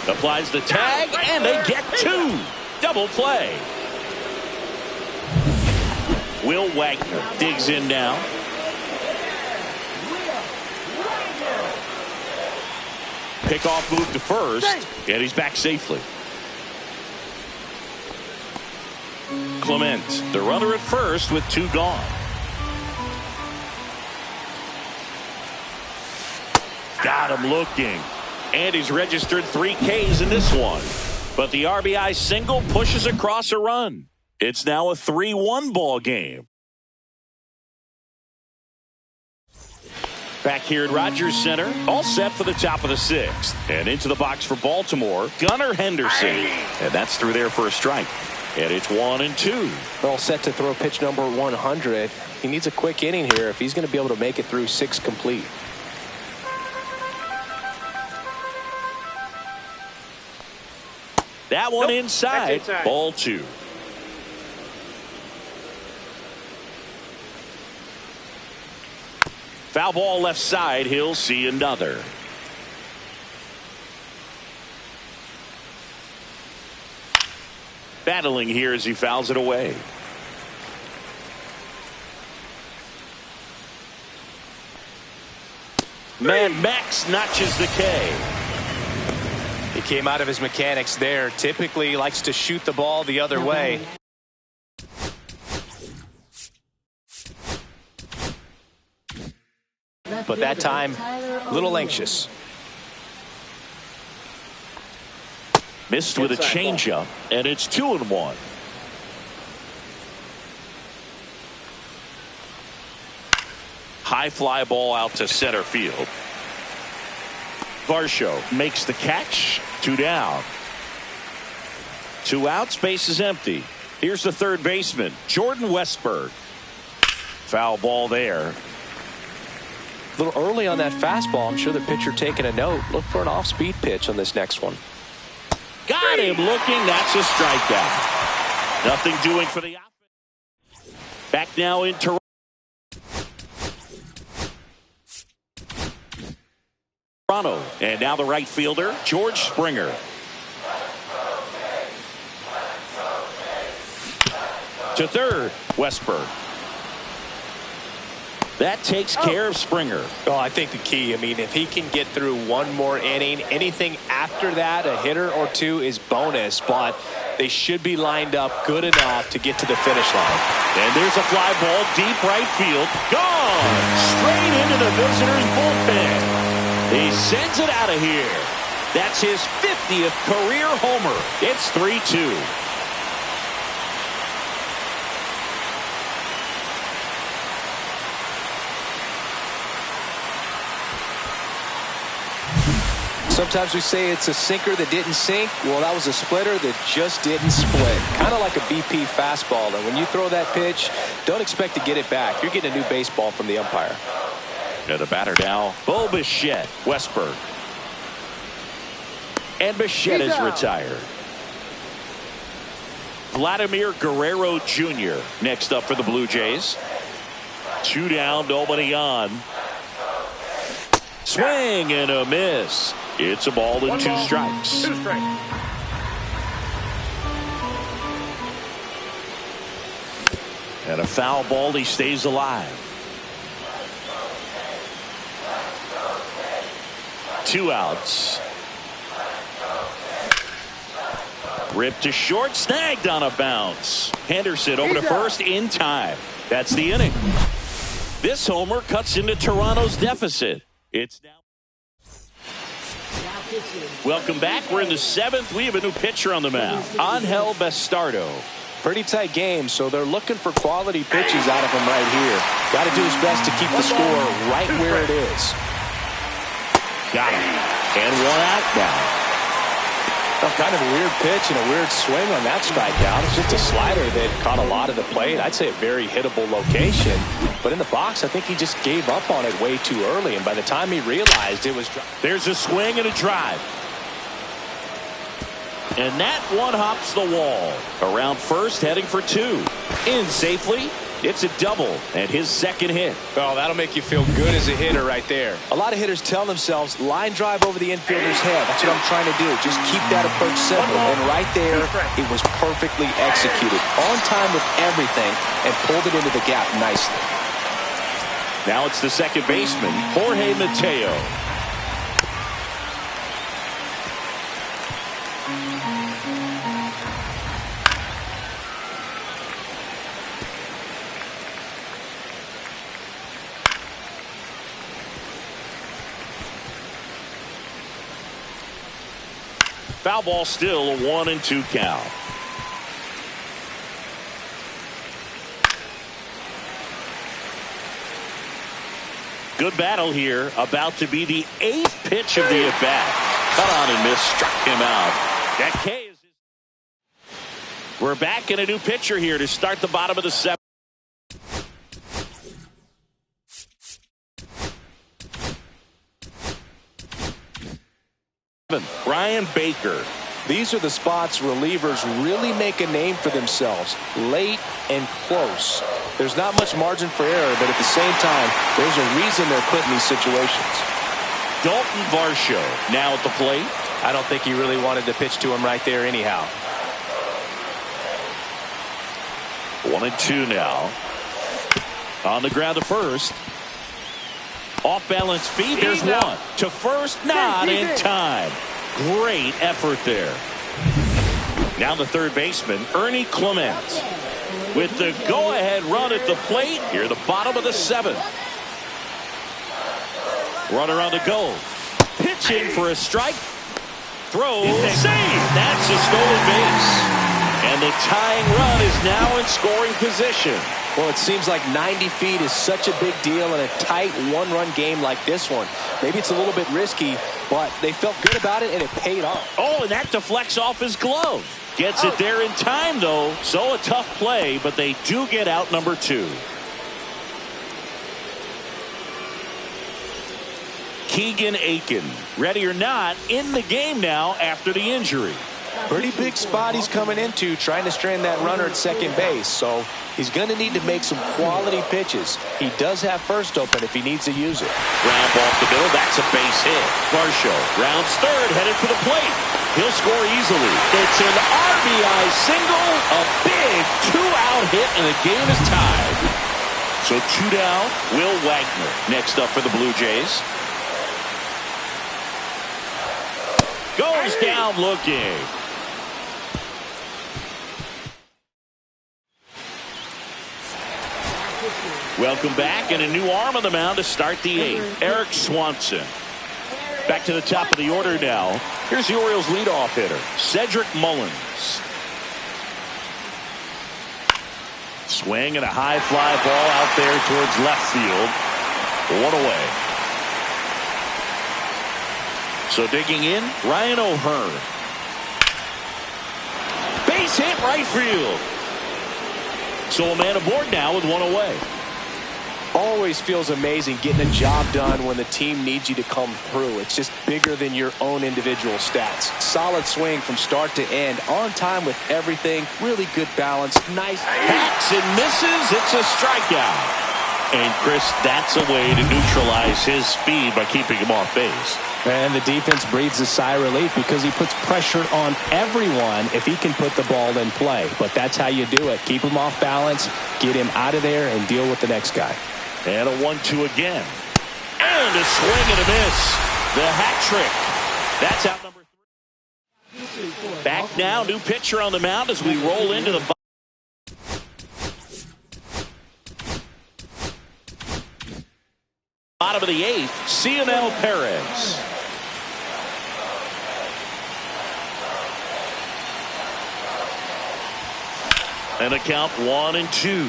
Applies the tag, and they get 2. Double play. Will Wagner digs in now. Pickoff move to first, and he's back safely. Clement, the runner at first with 2 gone. Got him looking. And he's registered 3 Ks in this one. But the RBI single pushes across a run. It's now a 3-1 ball game. Back here at Rogers Center, all set for the top of the 6th. And into the box for Baltimore, Gunnar Henderson. And that's through there for a strike. And it's 1-2. All set to throw pitch number 100. He needs a quick inning here if he's going to be able to make it through 6 complete. That one inside. Ball 2. Foul ball left side. He'll see another. Battling here as he fouls it away. Man, Max notches the K. He came out of his mechanics there. Typically likes to shoot the ball the other way. But that time, a little anxious. Missed with a changeup, and it's 2-1. High fly ball out to center field. Varsho makes the catch. 2 down. 2 outs, base is empty. Here's the third baseman, Jordan Westberg. Foul ball there. A little early on that fastball. I'm sure the pitcher taking a note. Look for an off-speed pitch on this next one. Got him looking. That's a strikeout. Nothing doing for the offense. Back now in Toronto. And now the right fielder, George Springer. To third, Westberg. That takes care of Springer. Oh, I think the key, I mean, if he can get through one more inning, anything after that, a hitter or 2 is bonus, but they should be lined up good enough to get to the finish line. And there's a fly ball deep right field. Gone! Straight into the visitor's bullpen. He sends it out of here. That's his 50th career homer. It's 3-2. Sometimes we say it's a sinker that didn't sink. Well, that was a splitter that just didn't split. Kind of like a BP fastball. And when you throw that pitch, don't expect to get it back. You're getting a new baseball from the umpire. And the batter now, Bo Bichette, Westberg. And Bichette is retired. Vladimir Guerrero Jr. next up for the Blue Jays. 2 down, nobody on. Swing and a miss. It's a ball and 2 strikes. 2 strikes. And a foul ball, he stays alive. 2 outs. Ripped to short, snagged on a bounce. Henderson over to first in time. That's the inning. This homer cuts into Toronto's deficit. It's now. Welcome back. We're in the 7th. We have a new pitcher on the mound, Angel Bastardo. Pretty tight game, so they're looking for quality pitches out of him right here. Got to do his best to keep the score right where it is. Got him. And 1 out now. Well, kind of a weird pitch and a weird swing on that strikeout. It's just a slider that caught a lot of the plate. I'd say a very hittable location. But in the box, I think he just gave up on it way too early. And by the time he realized it was... There's a swing and a drive. And that one hops the wall. Around first, heading for 2. In safely. It's a double and his second hit. Oh, that'll make you feel good as a hitter right there. A lot of hitters tell themselves, line drive over the infielder's head. That's what I'm trying to do. Just keep that approach simple. And right there, it was perfectly executed. On time with everything and pulled it into the gap nicely. Now it's the second baseman, Jorge Mateo. Foul ball, still a 1-2 count. Good battle here. About to be the 8th pitch of the at-bat. Cut on and miss. Struck him out. That K is. We're back in a new pitcher here to start the bottom of the 7th. Brian Baker. These are the spots relievers really make a name for themselves. Late and close. There's not much margin for error, but at the same time, there's a reason they're put in these situations. Dalton Varsho now at the plate. I don't think he really wanted to pitch to him right there anyhow. 1-2 now. On the ground to first. Off balance feet. There's one. To first. Not in time. Great effort there. Now the third baseman, Ernie Clement. With the go-ahead run at the plate. Here the bottom of the 7th. Runner on the go. Pitching for a strike. Throw. Save. That's a stolen base. And the tying run is now in scoring position. Well, it seems like 90 feet is such a big deal in a tight one-run game like this one. Maybe it's a little bit risky, but they felt good about it, and it paid off. Oh, and that deflects off his glove. Gets it there in time, though. So a tough play, but they do get out number 2. Keegan Aiken, ready or not, in the game now after the injury. Pretty big spot he's coming into, trying to strand that runner at second base. So he's going to need to make some quality pitches. He does have first open if he needs to use it. Ground ball to the middle. That's a base hit. Varsho rounds third, headed for the plate. He'll score easily. It's an RBI single, a big 2-out hit, and the game is tied. So 2 down. Will Wagner next up for the Blue Jays. Goes down looking. Welcome back, and a new arm on the mound to start the 8th. Eric Swanson. Back to the top of the order now. Here's the Orioles leadoff hitter, Cedric Mullins. Swing and a high fly ball out there towards left field. 1 away. So digging in, Ryan O'Hearn. Base hit right field. So a man aboard now with 1 away. Always feels amazing getting a job done when the team needs you to come through. It's just bigger than your own individual stats. Solid swing from start to end. On time with everything. Really good balance. Nice. Hacks and misses. It's a strikeout. And Chris, that's a way to neutralize his speed by keeping him off base. And the defense breathes a sigh of relief because he puts pressure on everyone if he can put the ball in play. But that's how you do it. Keep him off balance, get him out of there, and deal with the next guy. And a 1-2 again. And a swing and a miss. The hat trick. That's out number 3. Back now, new pitcher on the mound as we roll into the bottom of the 8th, Cionel Perez. And a count 1-2.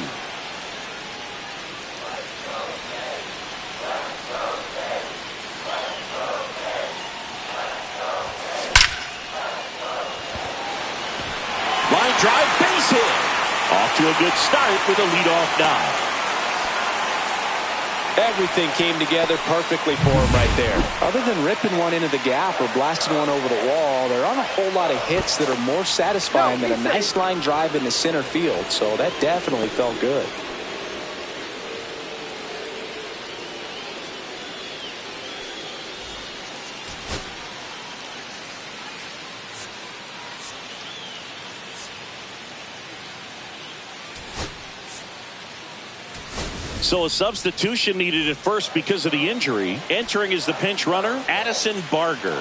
Line drive, base hit. Off to a good start with a leadoff dive. Everything came together perfectly for him right there. Other than ripping one into the gap or blasting one over the wall, there aren't a whole lot of hits that are more satisfying than a nice line drive into center field. So that definitely felt good. So a substitution needed at first because of the injury. Entering is the pinch runner, Addison Barger.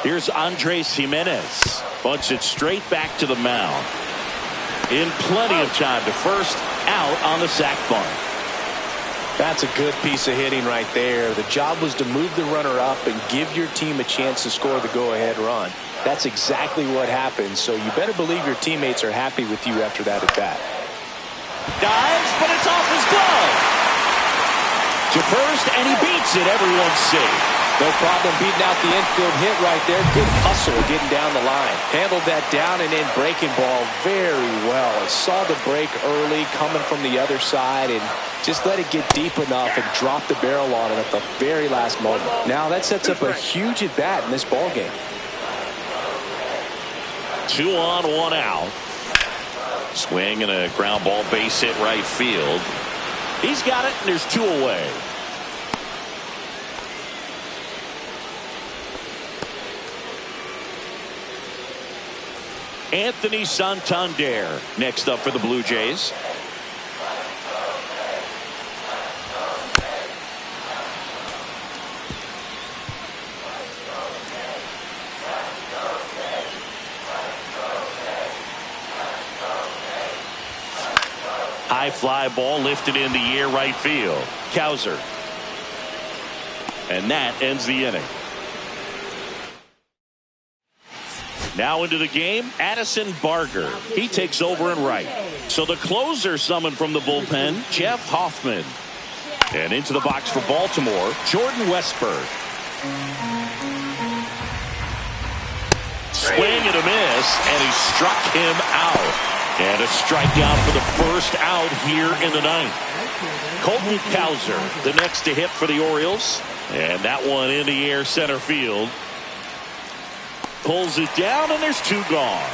Here's Andres Jimenez. Bunts it straight back to the mound. In plenty of time to first, out on the sac bunt. That's a good piece of hitting right there. The job was to move the runner up and give your team a chance to score the go-ahead run. That's exactly what happened, so you better believe your teammates are happy with you after that at bat. Dives, but it's off his glove. To first, and he beats it. Everyone's safe. No problem beating out the infield hit right there. Good hustle getting down the line. Handled that down and in breaking ball very well. He saw the break early coming from the other side and just let it get deep enough and drop the barrel on it at the very last moment. Now that sets up a huge at bat in this ball game. 2 on, 1 out. Swing and a ground ball base hit right field. He's got it, and there's 2 away. Anthony Santander next up for the Blue Jays. High fly ball lifted in the air right field. Cowser. And that ends the inning. Now into the game, Addison Barger. He takes over in right. So the closer summoned from the bullpen, Jeff Hoffman. And into the box for Baltimore, Jordan Westburg. Swing and a miss, and he struck him out. And a strikeout for the first out here in the 9th. Colton Cowser, the next to hit for the Orioles. And that one in the air center field. Pulls it down, and there's 2 gone.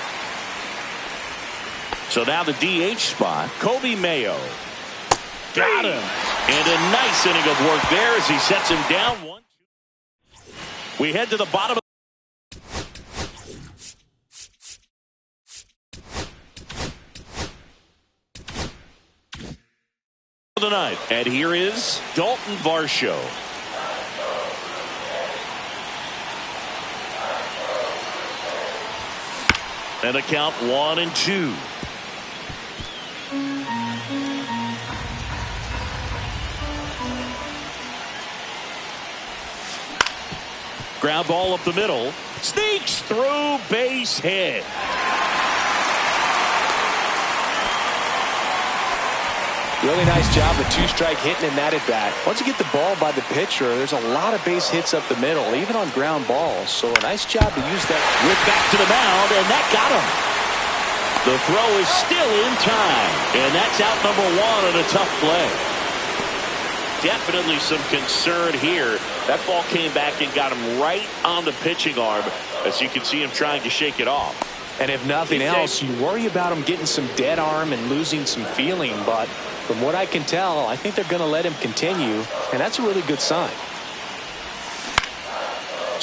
So now the DH spot, Kobe Mayo. Got him. And a nice inning of work there as he sets him down 1-2. We head to the bottom of the 9th. And here is Dalton Varsho. And a count 1-2. Ground ball up the middle. Sneaks through, base hit. Really nice job of 2-strike hitting in that at bat. Once you get the ball by the pitcher, there's a lot of base hits up the middle, even on ground balls. So a nice job to use that. Whip back to the mound, and that got him. The throw is still in time, and that's out number 1 on a tough play. Definitely some concern here. That ball came back and got him right on the pitching arm, as you can see him trying to shake it off. And if nothing else, you worry about him getting some dead arm and losing some feeling. But from what I can tell, I think they're going to let him continue, and that's a really good sign.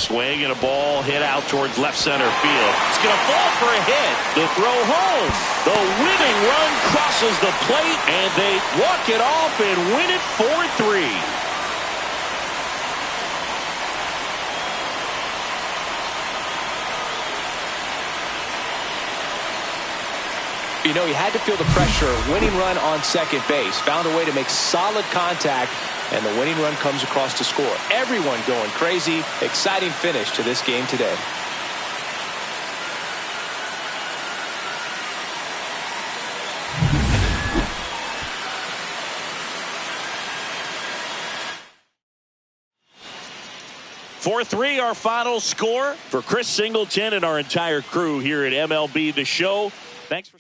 Swing and a ball hit out towards left center field. It's going to fall for a hit. The throw home. The winning run crosses the plate, and they walk it off and win it 4-3. You know, he had to feel the pressure. Winning run on second base. Found a way to make solid contact, and the winning run comes across to score. Everyone going crazy. Exciting finish to this game today. (4-3) our final score. For Chris Singleton and our entire crew here at MLB The Show, thanks for